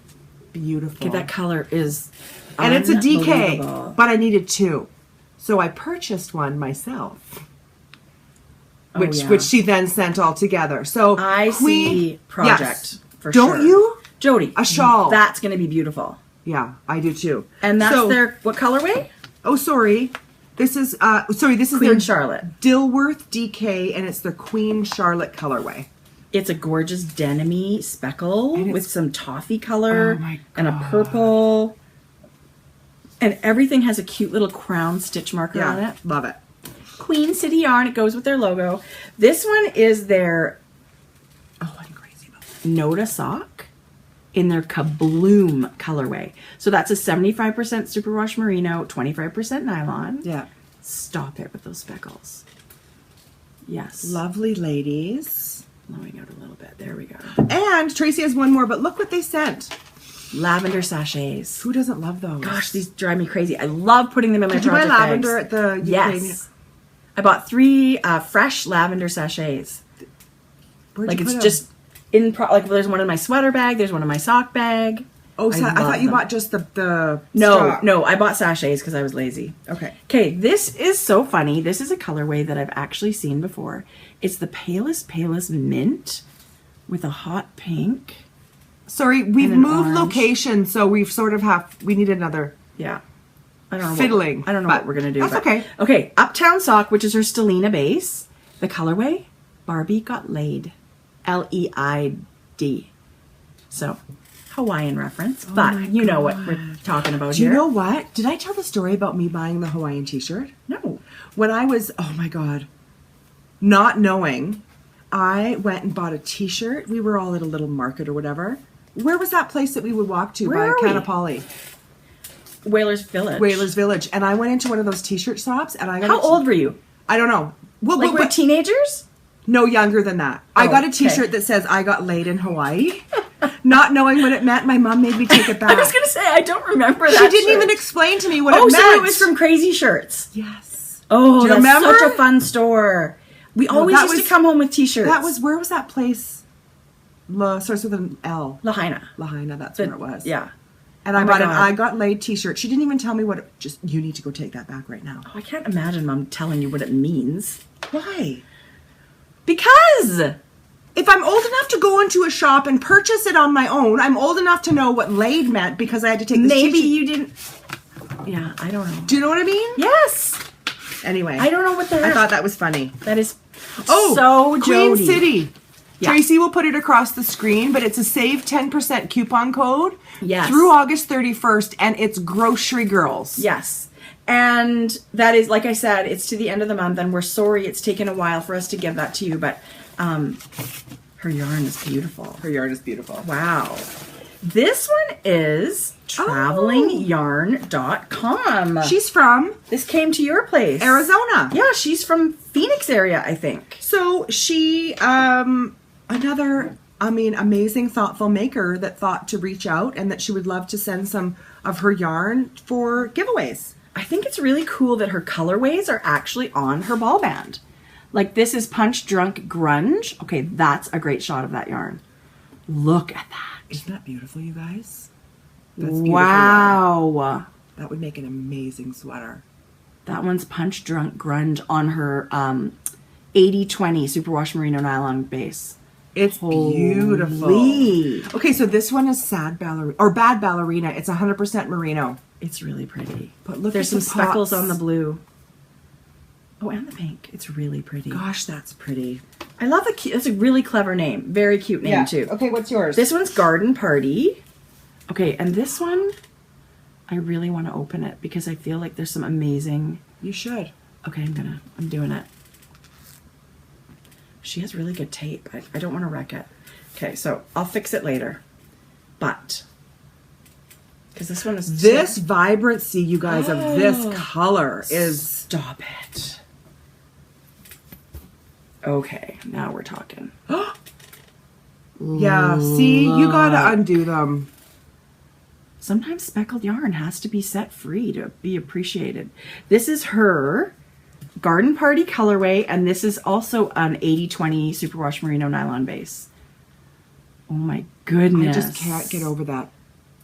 beautiful. Okay, that color is and it's a DK, unbelievable. but I needed two. So I purchased one myself. Which she then sent all together. So I see project for Don't sure. you? Jodi. A shawl. That's going to be beautiful. Yeah, I do too. And that's their, what colorway? Oh, sorry. This is, this is Queen their Charlotte. Dilworth DK, and it's the Queen Charlotte colorway. It's a gorgeous denim-y speckle with some toffee color Oh my and a God. purple. And everything has a cute little crown stitch marker on it. Love it. Queen City yarn. It goes with their logo. This one is their I'm crazy about it. Noda sock in their Kabloom colorway. So that's a 75% superwash merino, 25% nylon. Yeah. Stop it with those speckles. Yes. Lovely ladies. Blowing out a little bit. There we go. And Tracy has one more, but look what they sent. Lavender sachets. Who doesn't love those? Gosh, these drive me crazy. I love putting them in my Did you buy project lavender bags. at the Yes. I bought 3 fresh lavender sachets. Where'd Like you it's put just in like there's one in my sweater bag, there's one in my sock bag. them? Oh, so I love thought you them. bought just the No, stock. I bought sachets because I was lazy. Okay. Okay, this is so funny. This is a colorway that I've actually seen before. It's the palest mint with a hot pink. Sorry, we've And an moved orange. location, so we've sort of we need another. Yeah. I don't know. Fiddling, I don't know but what we're going to do. that's but- okay. Okay, Uptown Sock, which is her Stellina base. The colorway, Barbie Got Laid. Leid. So, Hawaiian reference, but you know what we're talking about Do you here. know what? Did I tell the story about me buying the Hawaiian t-shirt? No. When I was, oh my God, not knowing, I went and bought a t-shirt. We were all at a little market or whatever. Where was that place that we would walk to Where by are we? Kanapali? Whalers Village. Whalers Village. And I went into one of those t-shirt shops and I got How old were you? I don't know. Well, Like we're teenagers? no younger than that. I Oh, got a okay. t-shirt that says I got laid in Hawaii. Not knowing what it meant, my mom made me take it back. I was going to say, I don't remember that She didn't shirt. even explain to me what Oh, it meant. so it was from Crazy Shirts. Yes. Oh, Do you that's remember? such a fun store. We always that used to was- come home with t-shirts. Where was that place? Starts with an L. Lahaina. Lahaina, that's where it was. Yeah. And I Oh my bought an God. I got laid t-shirt. She didn't even tell me what it, just, you need to go take that back right now. Oh, I can't imagine Mom telling you what it means. Why? Because If I'm old enough to go into a shop and purchase it on my own, I'm old enough to know what laid meant because I had to take this maybe t-shirt. you didn't. Yeah, I don't know. Do you know what I mean? Yes. Anyway. I don't know what that I is. thought that was funny. That is Oh, so Queen Jodi. City. Yeah. Tracy will put it across the screen, but it's a save 10% coupon code Yes. through August 31st, and it's Grocery Girls. Yes. And that is, like I said, it's to the end of the month, and we're sorry it's taken a while for us to give that to you, but her yarn is beautiful. Her yarn is beautiful. Wow. This one is travelingyarn.com. She's from This came to your place. Arizona. Yeah, she's from Phoenix area, I think. So she, another, amazing, thoughtful maker that thought to reach out and that she would love to send some of her yarn for giveaways. I think it's really cool that her colorways are actually on her ball band. Like this is Punch Drunk Grunge. Okay, that's a great shot of that yarn. Look at that. Isn't that beautiful, you guys? That's beautiful. Wow. That would make an amazing sweater. That one's Punch Drunk Grunge on her 80/20 Superwash Merino Nylon base. It's beautiful. Okay, so this one is Sad Ballerina or Bad Ballerina. It's 100% merino. It's really pretty. But look, there's at some speckles on the blue. Oh, and the pink. It's really pretty. Gosh, that's pretty. I love the. It's a really clever name. Very cute name too. Okay, what's yours? This one's Garden Party. Okay, and this one, I really want to open it because I feel like there's some amazing. You should. Okay, I'm doing it. She has really good tape. I don't want to wreck it. Okay, so I'll fix it later. But because this one is this vibrancy, you guys, of this color is. Stop it. Okay, now we're talking. Yeah, see, you gotta undo them. Sometimes speckled yarn has to be set free to be appreciated. This is her Garden Party colorway, and this is also an 80/20 Superwash Merino Nylon base. Oh my goodness. I just can't get over that.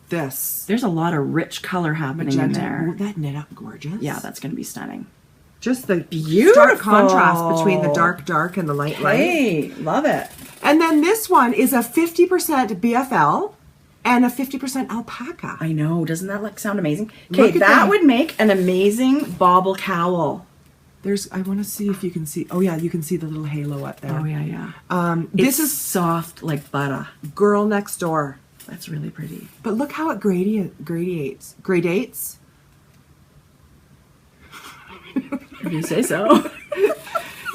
There's a lot of rich color happening in there. Won't that knit up gorgeous? Yeah, that's going to be stunning. Just the beautiful stark contrast between the dark and the light. Hey, love it. And then this one is a 50% BFL and a 50% alpaca. I know. Doesn't that sound amazing? Okay, that would make an amazing Bobble Cowl. I want to see if you can see. Oh yeah, you can see the little halo up there. Oh yeah. This is soft like butter. Girl Next Door. That's really pretty. But look how it gradiates. Gradates? If you say so.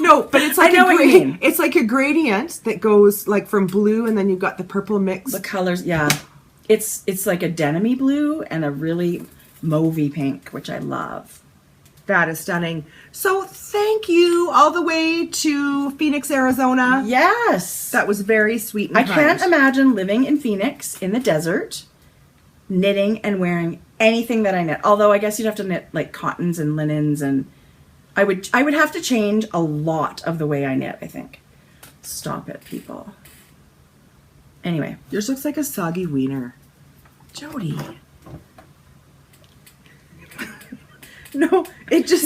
No, but it's like I know what you mean. It's like a gradient that goes like from blue, and then you've got the purple mix. The colors, yeah. It's like a denim-y blue and a really mauvey pink, which I love. That is stunning. So thank you all the way to Phoenix, Arizona. Yes. That was very sweet and kind. I can't imagine living in Phoenix in the desert, knitting and wearing anything that I knit. Although I guess you'd have to knit like cottons and linens, and I would have to change a lot of the way I knit, I think. Stop it, people. Anyway. Yours looks like a soggy wiener. Jodi. No, it just...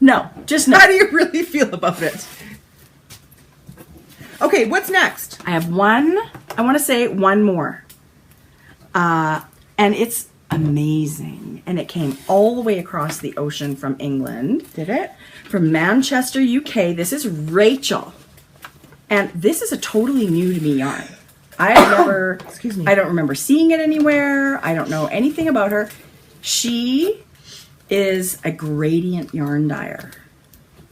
No, just no. How do you really feel about it? Okay, what's next? I have one, I want to say one more. And it's amazing. And it came all the way across the ocean from England. Did it? From Manchester, UK. This is Rachel. And this is a totally new to me yarn. I have never... Excuse me. I don't remember seeing it anywhere. I don't know anything about her. She is a gradient yarn dyer.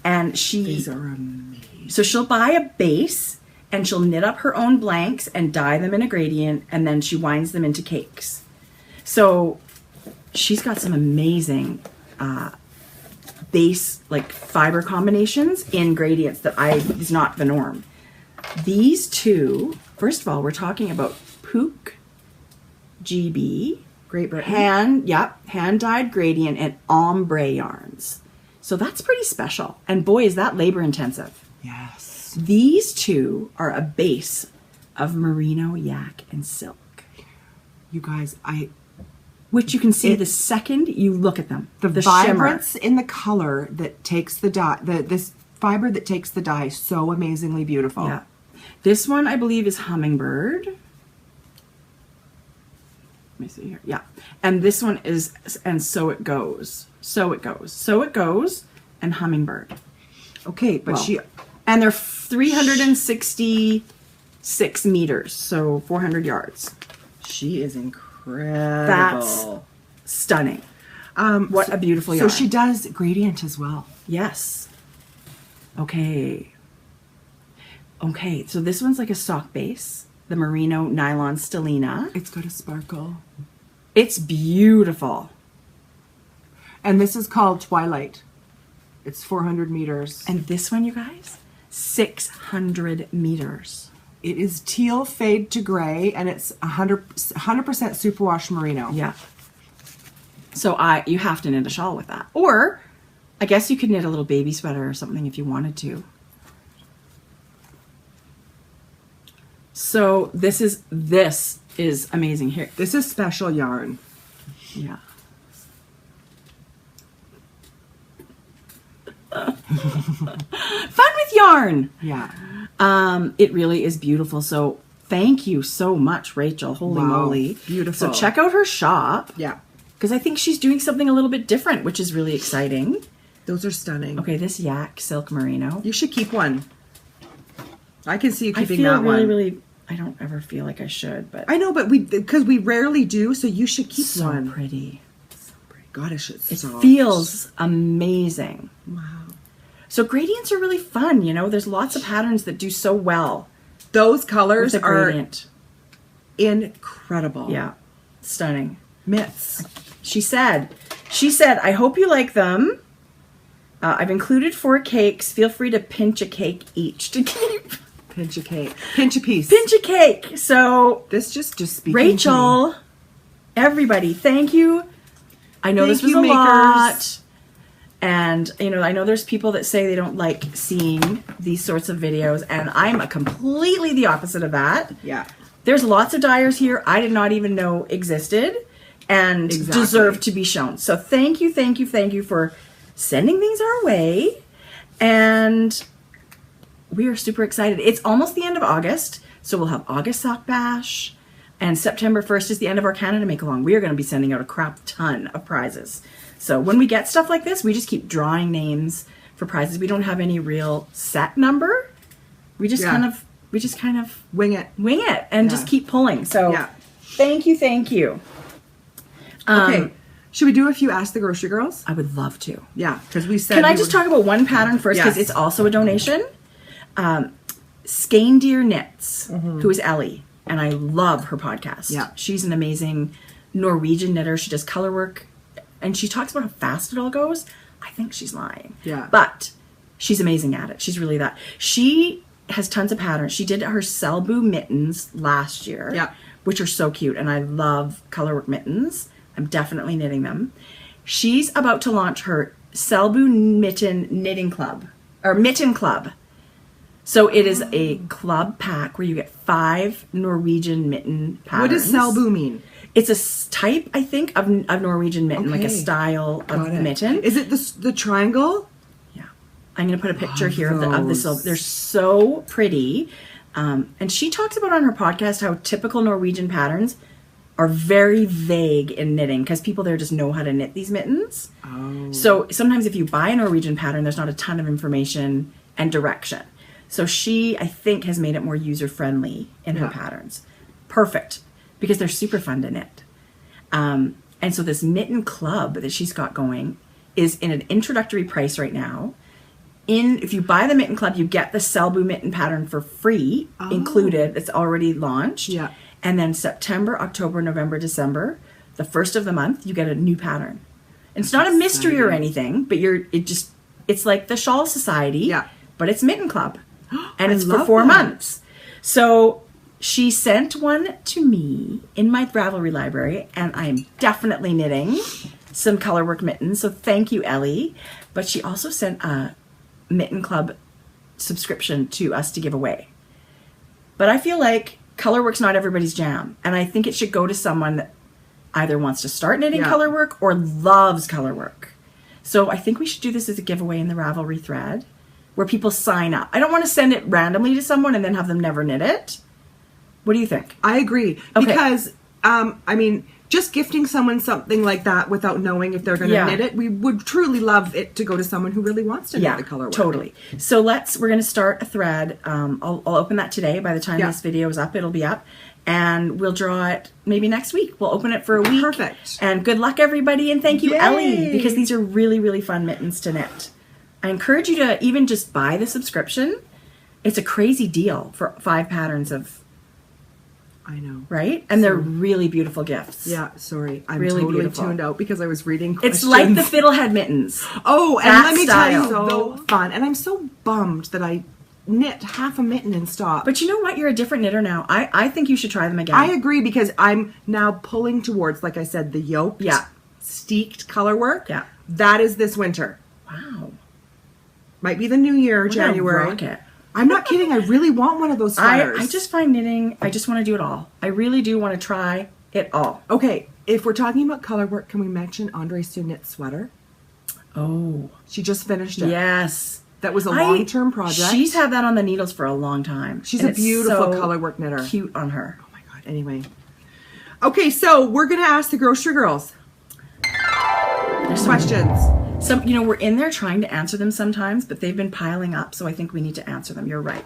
And These are amazing. So she'll buy a base and she'll knit up her own blanks and dye them in a gradient, and then she winds them into cakes. So she's got some amazing base like fiber combinations in gradients that is not the norm. These two, first of all, we're talking about Pook GB. Great Britain. Hand-dyed gradient and ombre yarns. So that's pretty special. And boy, is that labor intensive. Yes. These two are a base of merino, yak, and silk. You guys, which you can see the second you look at them. The vibrance shimmer in the color that takes the dye, this fiber that takes the dye, so amazingly beautiful. Yeah. This one, I believe, is Hummingbird. Let me see here. Yeah. And this one is, and So It Goes. So It Goes. So It Goes and Hummingbird. Okay, but and they're 366 meters, so 400 yards. She is incredible. That's stunning. What a beautiful yarn. So she does gradient as well. Yes. Okay. Okay, so this one's like a sock base. The merino nylon stellina. It's got a sparkle. It's beautiful. And this is called Twilight. It's 400 meters. And this one, you guys, 600 meters. It is teal fade to gray, and it's 100% superwash merino. Yeah. So you have to knit a shawl with that. Or I guess you could knit a little baby sweater or something if you wanted to. So this is amazing here. This is special yarn. Yeah. Fun with yarn. Yeah. It really is beautiful. So thank you so much, Rachel. Holy moly. Beautiful. So check out her shop. Yeah. Because I think she's doing something a little bit different, which is really exciting. Those are stunning. Okay, this yak silk merino. You should keep one. I can see you keeping that that one. Really, I don't ever feel like I should, but I know, but because we rarely do, so you should keep so one. Pretty. So pretty. God, it It feels amazing. Wow. So gradients are really fun, you know. There's lots of patterns that do so well. Those colors with a are gradient. Incredible. Yeah. Stunning. Mitts. She said, I hope you like them. I've included 4 cakes. Feel free to pinch a cake each to keep. Pinch a cake. Pinch a piece. Pinch a cake. So this just speaking Rachel, to me. Everybody, thank you. I know this was a lot. And, you know, I know there's people that say they don't like seeing these sorts of videos. And I'm completely the opposite of that. Yeah. There's lots of dyers here I did not even know existed and deserve to be shown. So thank you for sending things our way. And we are super excited. It's almost the end of August, so we'll have August Sock Bash, and September 1st is the end of our Canada Make-Along. We are going to be sending out a crap ton of prizes. So when we get stuff like this, we just keep drawing names for prizes. We don't have any real set number. We just kind of wing it and just keep pulling. So thank you. Okay. Should we do a few Ask the Grocery Girls? I would love to. Yeah, because we said... Can I just talk about one pattern first? Because it's also a donation. Skein Knits, who is Ellie, and I love her podcast. Yeah. She's an amazing Norwegian knitter. She does color work, and she talks about how fast it all goes. I think she's lying. Yeah. But she's amazing at it. She's really that. She has tons of patterns. She did her Selbu mittens last year, which are so cute, and I love color work mittens. I'm definitely knitting them. She's about to launch her Selbu Mitten Knitting Club, or Mitten Club. So it is a club pack where you get 5 Norwegian mitten patterns. What does Selbu mean? It's a type, I think, of Norwegian mitten, like a style of mitten. Is it the triangle? Yeah. I'm going to put a picture here of the They're so pretty. And she talks about on her podcast how typical Norwegian patterns are very vague in knitting because people there just know how to knit these mittens. Oh. So sometimes if you buy a Norwegian pattern, there's not a ton of information and direction. So she, I think, has made it more user-friendly in her patterns. Perfect. Because they're super fun to knit. And so this mitten club that she's got going is in an introductory price right now. If you buy the mitten club, you get the Selbu mitten pattern for free included. It's already launched. Yeah. And then September, October, November, December, the first of the month, you get a new pattern. And it's not a mystery or anything, but it's like the Shawl Society, but it's Mitten Club. And it's for 4 months. So she sent one to me in my Ravelry library, and I am definitely knitting some colorwork mittens. So thank you, Ellie. But she also sent a Mitten Club subscription to us to give away. But I feel like colorwork's not everybody's jam, and I think it should go to someone that either wants to start knitting colorwork or loves colorwork. So I think we should do this as a giveaway in the Ravelry thread where people sign up. I don't want to send it randomly to someone and then have them never knit it. What do you think? I agree. Okay. Because, I mean, just gifting someone something like that without knowing if they're going to knit it, we would truly love it to go to someone who really wants to knit the colorwork. Totally. So we're going to start a thread. I'll open that today. By the time this video is up, it'll be up. And we'll draw it maybe next week. We'll open it for a week. Perfect. And good luck, everybody. And thank you, Ellie, because these are really, really fun mittens to knit. I encourage you to even just buy the subscription. It's a crazy deal for 5 patterns of... I know. Right? And they're really beautiful gifts. Yeah, sorry. I'm really totally beautiful. tuned out because I was reading questions. It's like the fiddlehead mittens. Oh, and let me tell you, so fun. And I'm so bummed that I knit half a mitten and stopped. But you know what? You're a different knitter now. I think you should try them again. I agree because I'm now pulling towards, like I said, the yoked, steeked color work. Yeah. That is this winter. Wow. Might be the new year, January. Rock it. I'm not kidding. I really want one of those sweaters. I just find knitting, I just want to do it all. I really do want to try it all. Okay, if we're talking about color work, can we mention Andre Sue Knit sweater? Oh. She just finished it. Yes. That was a long-term project. She's had that on the needles for a long time. She's a beautiful color work knitter. Cute on her. Oh my God. Anyway. Okay, so we're going to ask the grocery girls. There's questions. Some, you know, we're in there trying to answer them sometimes, but they've been piling up, so I think we need to answer them. You're right.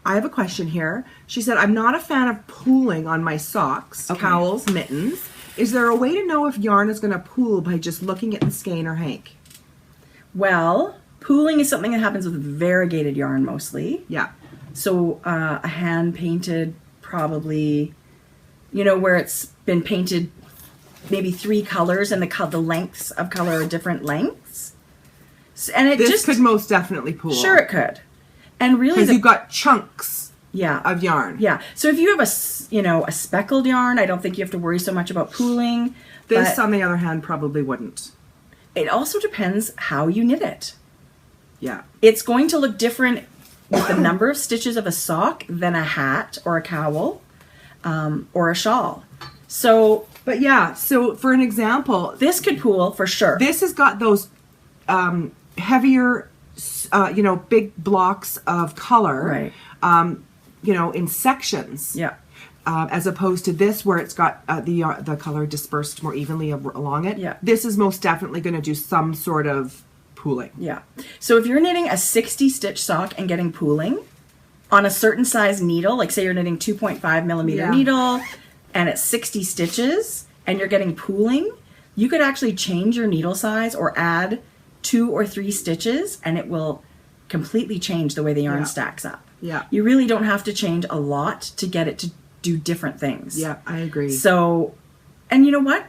I have a question here. She said, I'm not a fan of pooling on my socks, cowls, mittens. Is there a way to know if yarn is going to pool by just looking at the skein or hank? Well, pooling is something that happens with variegated yarn mostly. Yeah. So a hand-painted, probably, you know, where it's been painted maybe 3 colors and the lengths of color are different lengths. And this could most definitely pool. Sure it could. And really, because you've got chunks of yarn. Yeah. So if you have a speckled yarn, I don't think you have to worry so much about pooling. This, on the other hand, probably wouldn't. It also depends how you knit it. Yeah. It's going to look different with the number of stitches of a sock than a hat or a cowl or a shawl. So, but yeah, so for an example, this could pool for sure. This has got those heavier, big blocks of color, right? In sections. Yeah. As opposed to this, where it's got the color dispersed more evenly along it. Yeah. This is most definitely going to do some sort of pooling. Yeah. So if you're knitting a 60 stitch sock and getting pooling on a certain size needle, like say you're knitting 2.5 millimeter needle and it's 60 stitches and you're getting pooling, you could actually change your needle size or add 2 or 3 stitches and it will completely change the way the yarn stacks up. Yeah. You really don't have to change a lot to get it to do different things. Yeah, I agree. So, and you know what?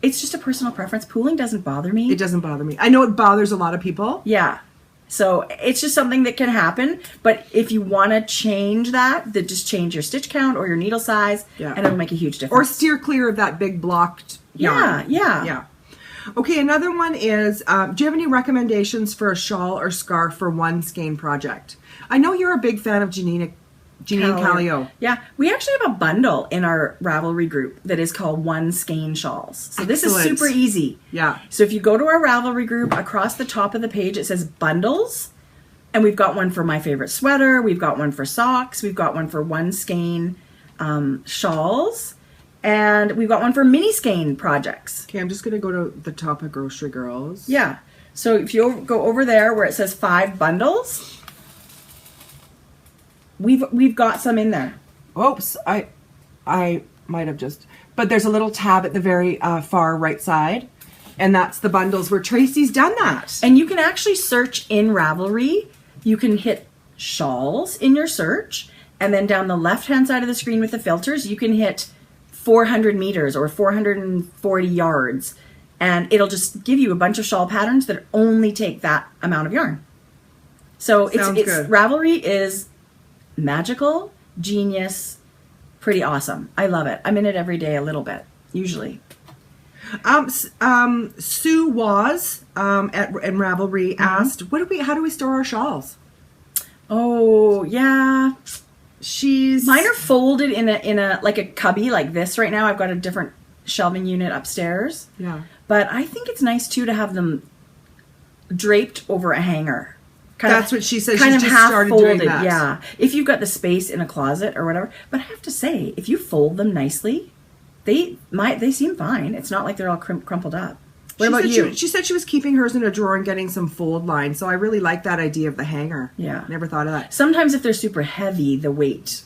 It's just a personal preference. Pooling doesn't bother me. It doesn't bother me. I know it bothers a lot of people. Yeah. So it's just something that can happen. But if you want to change that, then just change your stitch count or your needle size, and it'll make a huge difference. Or steer clear of that big blocked yarn. Yeah. Okay, another one is, do you have any recommendations for a shawl or scarf for one skein project? I know you're a big fan of Janine Callio. Yeah, we actually have a bundle in our Ravelry group that is called One Skein Shawls. So this is super easy. Yeah. So if you go to our Ravelry group, across the top of the page it says bundles, and we've got one for my favorite sweater, we've got one for socks, we've got one for one skein shawls, and we've got one for mini skein projects. Okay, I'm just going to go to the top of Grocery Girls. Yeah. So if you go over there where it says 5 bundles, we've got some in there. Oops, I might have just, but there's a little tab at the very far right side, and that's the bundles where Tracie's done that. And you can actually search in Ravelry. You can hit shawls in your search, and then down the left-hand side of the screen with the filters, you can hit 400 meters or 440 yards, and it'll just give you a bunch of shawl patterns that only take that amount of yarn. So it's good. Ravelry is magical, genius, pretty awesome. I love it. I'm in it every day a little bit, usually. Sue was at Ravelry asked, how do we store our shawls? Oh yeah, mine are folded in a like a cubby like this right now. I've got a different shelving unit upstairs. Yeah, but I think it's nice too to have them draped over a hanger. That's what she said. Kind She's of just half started folded, doing that. yeah. If you've got the space in a closet or whatever. But I have to say, if you fold them nicely, they seem fine. It's not like they're all crumpled up. What about you? She said she was keeping hers in a drawer and getting some fold lines. So I really like that idea of the hanger. Yeah, never thought of that. Sometimes if they're super heavy, the weight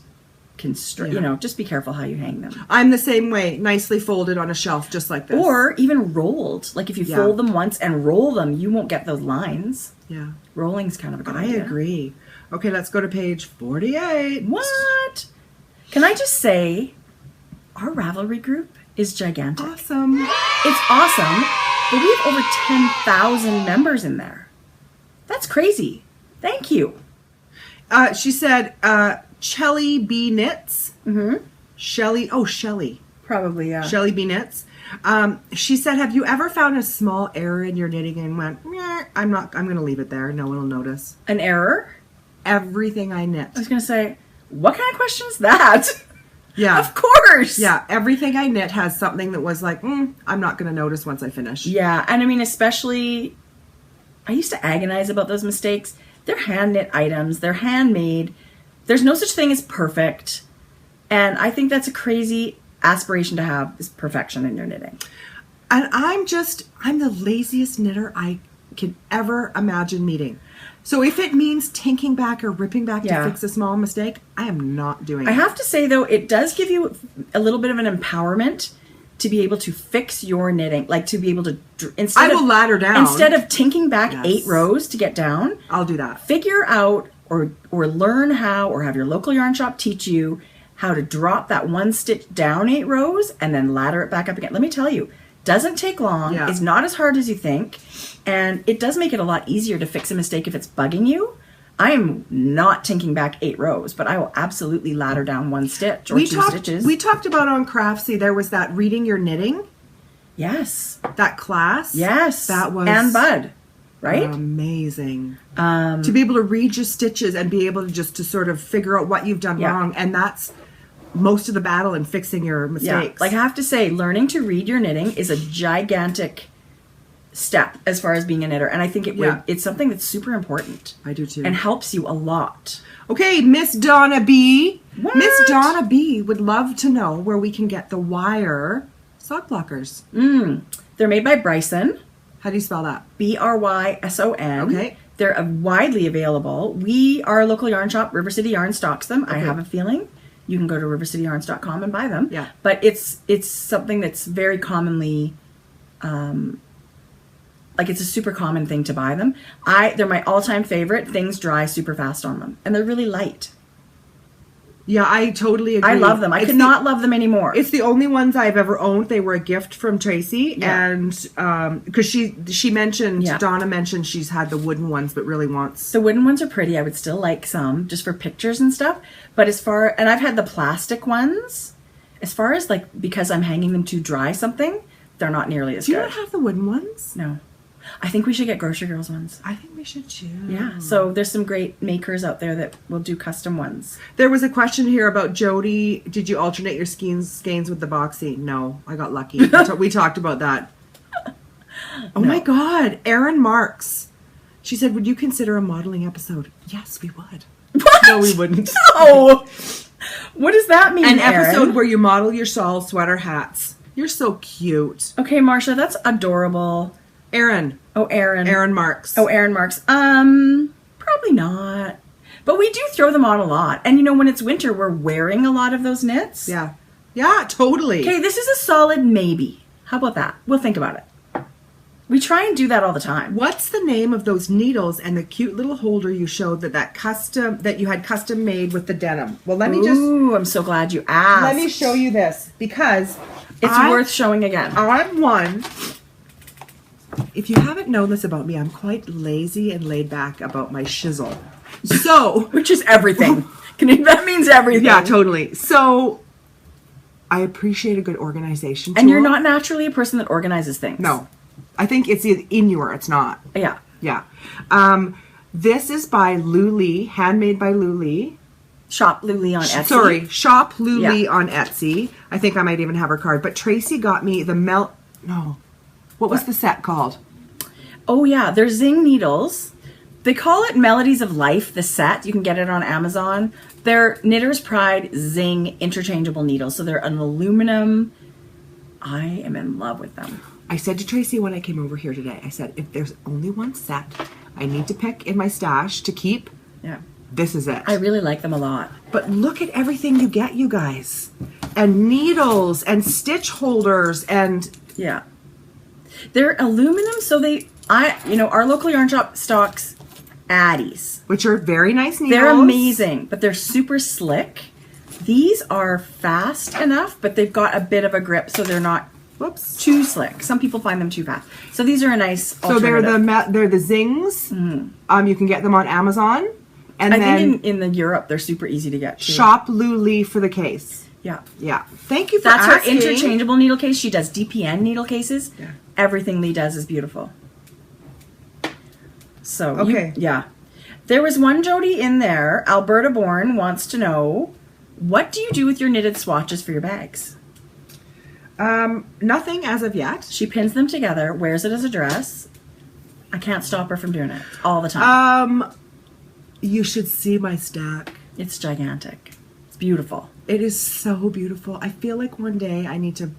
can just be careful how you hang them. I'm the same way, nicely folded on a shelf just like this. Or even rolled. Like if you fold them once and roll them, you won't get those lines. Yeah. Rolling's kind of a good idea. I agree. Okay, let's go to page 48. What? Can I just say, our Ravelry group is gigantic. Awesome. It's awesome, but we have over 10,000 members in there. That's crazy. Thank you. She said, Shelly B Knits. Mm-hmm. Shelly. Probably, yeah. Shelly B Knits. She said, have you ever found a small error in your knitting and went, I'm going to leave it there. No one will notice. An error? Everything I knit. I was going to say, what kind of question is that? Yeah. Of course. Yeah. Everything I knit has something that was like, I'm not going to notice once I finish. Yeah. And I mean, especially, I used to agonize about those mistakes. They're hand knit items. They're handmade. There's no such thing as perfect. And I think that's a crazy aspiration to have, is perfection in your knitting. And I'm the laziest knitter I can ever imagine meeting. So if it means tinking back or ripping back to fix a small mistake, I am not doing it. I have to say, though, it does give you a little bit of an empowerment to be able to fix your knitting. Like, to be able to... I will ladder down. Instead of tinking back 8 rows to get down. I'll do that. Figure out or learn how, or have your local yarn shop teach you how to drop that one stitch down 8 rows and then ladder it back up again. Let me tell you, doesn't take long. Yeah. It's not as hard as you think. And it does make it a lot easier to fix a mistake if it's bugging you. I am not tinking back 8 rows, but I will absolutely ladder down 1 stitch or 2 stitches. We talked about on Craftsy, there was that reading your knitting. Yes. That class. Yes. That was... And Bud, right? Amazing. To be able to read your stitches and be able to just to sort of figure out what you've done wrong. And that's most of the battle in fixing your mistakes. Yeah. Like, I have to say, learning to read your knitting is a gigantic step as far as being a knitter, and I think it's something that's super important. I do too, and helps you a lot. Okay, Miss Donna B. What? Miss Donna B would love to know where we can get the wire sock blockers. They're made by Bryson. How do you spell that? Bryson. Okay. They're widely available. Our local yarn shop, River City Yarn, stocks them. Okay. I have a feeling you can go to rivercityyarns.com and buy them. Yeah. But it's something that's very commonly, like, it's a super common thing to buy them. They're my all-time favorite. Things dry super fast on them. And they're really light. Yeah, I totally agree. I love them. I could not love them anymore. It's the only ones I've ever owned. They were a gift from Tracy. And because she mentioned, Donna mentioned she's had the wooden ones, but really wants... The wooden ones are pretty. I would still like some just for pictures and stuff. But and I've had the plastic ones. As far as, like, because I'm hanging them to dry something, they're not nearly as good. Do you not have the wooden ones? No. I think we should get Grocery Girls ones. I think we should too. Yeah. So there's some great makers out there that will do custom ones. There was a question here about Jodi. Did you alternate your skeins with the boxy? No, I got lucky. We talked about that. Oh my God. Erin Marks. She said, would you consider a modeling episode? Yes, we would. What? No, we wouldn't. No. What does that mean, An Erin? episode where you model your shawl, sweater, hats. You're so cute. Okay, Marsha, that's adorable. Erin. Oh, Erin. Erin Marks. Oh, Erin Marks. Probably not. But we do throw them on a lot. And, you know, when it's winter, we're wearing a lot of those knits. Yeah. Yeah, totally. Okay, this is a solid maybe. How about that? We'll think about it. We try and do that all the time. What's the name of those needles and the cute little holder you showed that you had custom made with the denim? Well, let me just... Ooh, I'm so glad you asked. Let me show you this because... It's worth showing again. I'm one... If you haven't known this about me, I'm quite lazy and laid back about my shizzle. So... Which is everything. That means everything. Yeah, totally. So, I appreciate a good organization tool. And you're not naturally a person that organizes things. No. I think it's in you or it's not. Yeah. Yeah. This is by Luli, handmade by Luli. Shop Luli on Etsy. Sorry, Shop Luli on Etsy. I think I might even have her card. But Tracy got me the What was the set called? Oh, yeah. They're Zing needles. They call it Melodies of Life, the set. You can get it on Amazon. They're Knitter's Pride Zing interchangeable needles. So they're an aluminum. I am in love with them. I said to Tracy when I came over here today, I said, if there's only one set I need to pick in my stash to keep, this is it. I really like them a lot. But look at everything you get, you guys. And needles and stitch holders and... Yeah. They're aluminum, so our local yarn shop stocks Addies. Which are very nice needles. They're amazing, but they're super slick. These are fast enough, but they've got a bit of a grip, so they're not too slick. Some people find them too fast. So these are a nice alternative. So they're the Zings. Mm-hmm. You can get them on Amazon. And I think in Europe, they're super easy to get too. Shop Luli for the case. Yeah. Yeah. Thank you for asking. That's her interchangeable needle case. She does DPN needle cases. Yeah. Everything Lee does is beautiful. So, okay. There was one Jodi in there. Alberta Bourne wants to know, what do you do with your knitted swatches for your bags? Nothing as of yet. She pins them together, wears it as a dress. I can't stop her from doing it all the time. You should see my stack. It's gigantic. It's beautiful. It is so beautiful. I feel like one day I need to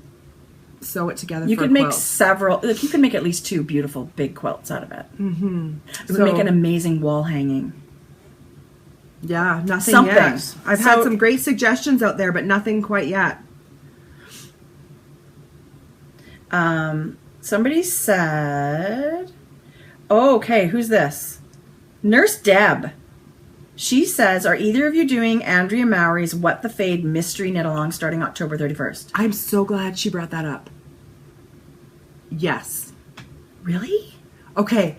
sew it together. You for could a make quilt. several. Like, you could make at least 2 beautiful big quilts out of it. Mm-hmm. It would make an amazing wall hanging. Yeah, nothing Something. yet. I've had some great suggestions out there, but nothing quite yet. Somebody said, oh, okay, who's this? Nurse Deb. She says, are either of you doing Andrea Mowry's What the Fade mystery knit along starting October 31st? I'm so glad she brought that up. Yes. Really? Okay.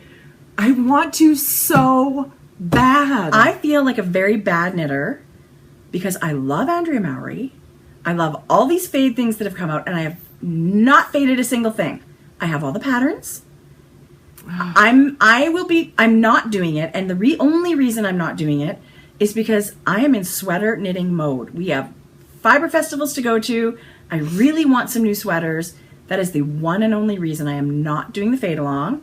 I want to so bad. I feel like a very bad knitter because I love Andrea Mowry. I love all these fade things that have come out, and I have not faded a single thing. I have all the patterns. I'm not doing it, and the only reason I'm not doing it is because I am in sweater knitting mode. We have fiber festivals to go to. I really want some new sweaters. That is the one and only reason I am not doing the fade along.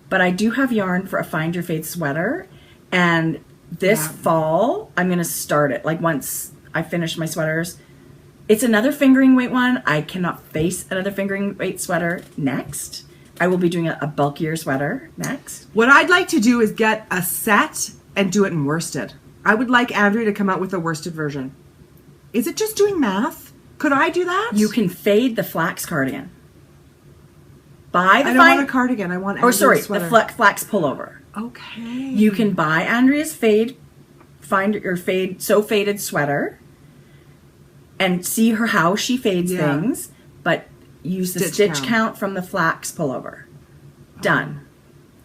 But I do have yarn for a Find Your Fade sweater, and this fall I'm going to start it. Like once I finish my sweaters. It's another fingering weight one. I cannot face another fingering weight sweater next. I will be doing a bulkier sweater next. What I'd like to do is get a set and do it in worsted. I would like Andrea to come out with a worsted version. Is it just doing math? Could I do that? You can fade the flax cardigan. Buy the I don't want a cardigan. I want Andrea's sweater. the flax pullover. Okay. You can buy Andrea's find your fade, so faded sweater and see how she fades things, but use the stitch count from the flax pullover. Done.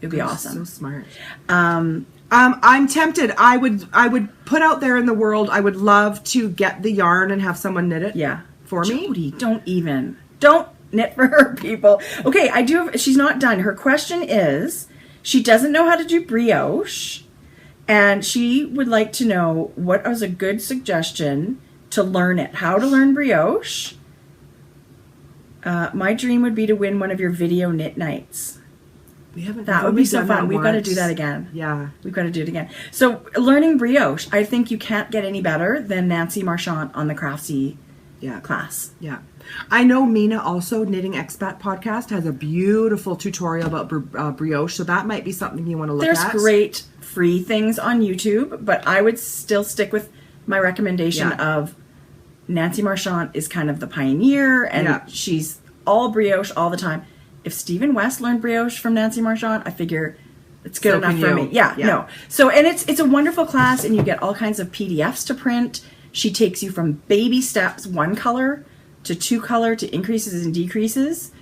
It'd be awesome. So smart. I'm tempted. I would put out there in the world. I would love to get the yarn and have someone knit it. For me. Jodi, don't knit for her, people. Okay, I do have. She's not done. Her question is, she doesn't know how to do brioche, and she would like to know what was a good suggestion to learn it. How to learn brioche. My dream would be to win one of your video knit nights. That would be so fun. We've got to do that again. Yeah. We've got to do it again. So learning brioche, I think you can't get any better than Nancy Marchant on the Craftsy class. Yeah. I know Mina also, Knitting Expat Podcast, has a beautiful tutorial about brioche, so that might be something you want to look at. There's great free things on YouTube, but I would still stick with my recommendation of Nancy Marchant is kind of the pioneer, and she's all brioche all the time. If Stephen West learned brioche from Nancy Marchant, I figure it's good enough for me. No. So, and it's a wonderful class, and you get all kinds of PDFs to print. She takes you from baby steps, 1 color to 2 color to increases and decreases.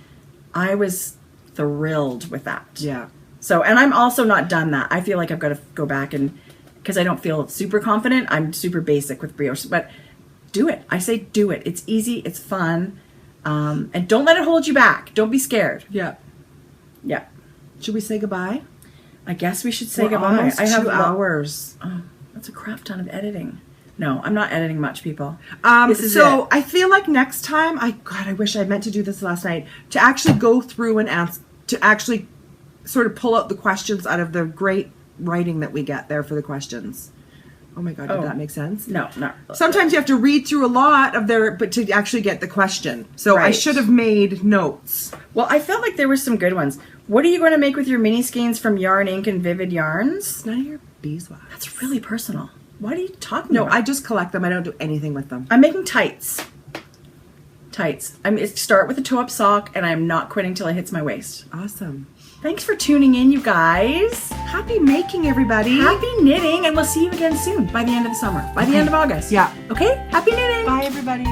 I was thrilled with that. Yeah. So, and I'm also not done that. I feel like I've got to go back and, because I don't feel super confident, I'm super basic with brioche, but do it. I say do it. It's easy. It's fun. And don't let it hold you back. Don't be scared. Yeah. Yeah. Should we say goodbye? I guess we should say We're goodbye. almost I have 2 hours. Oh, that's a crap ton of editing. No, I'm not editing much, people. So I feel like next time, I wish I meant to do this last night, to actually go through and to actually sort of pull out the questions out of the great writing that we get there for the questions. Oh my God, did that make sense? No. Sometimes you have to read through a lot of but to actually get the question. So I should have made notes. Well, I felt like there were some good ones. What are you going to make with your mini skeins from Yarn Ink and Vivid Yarns? It's none of your beeswax. That's really personal. What are you talking about? No, I just collect them. I don't do anything with them. I'm making tights. Start with a toe-up sock, and I'm not quitting till it hits my waist. Awesome. Thanks for tuning in, you guys. Happy making, everybody. Happy knitting, and we'll see you again soon, by the end of the summer. By the end of August. Yeah. Okay? Happy knitting. Bye, everybody.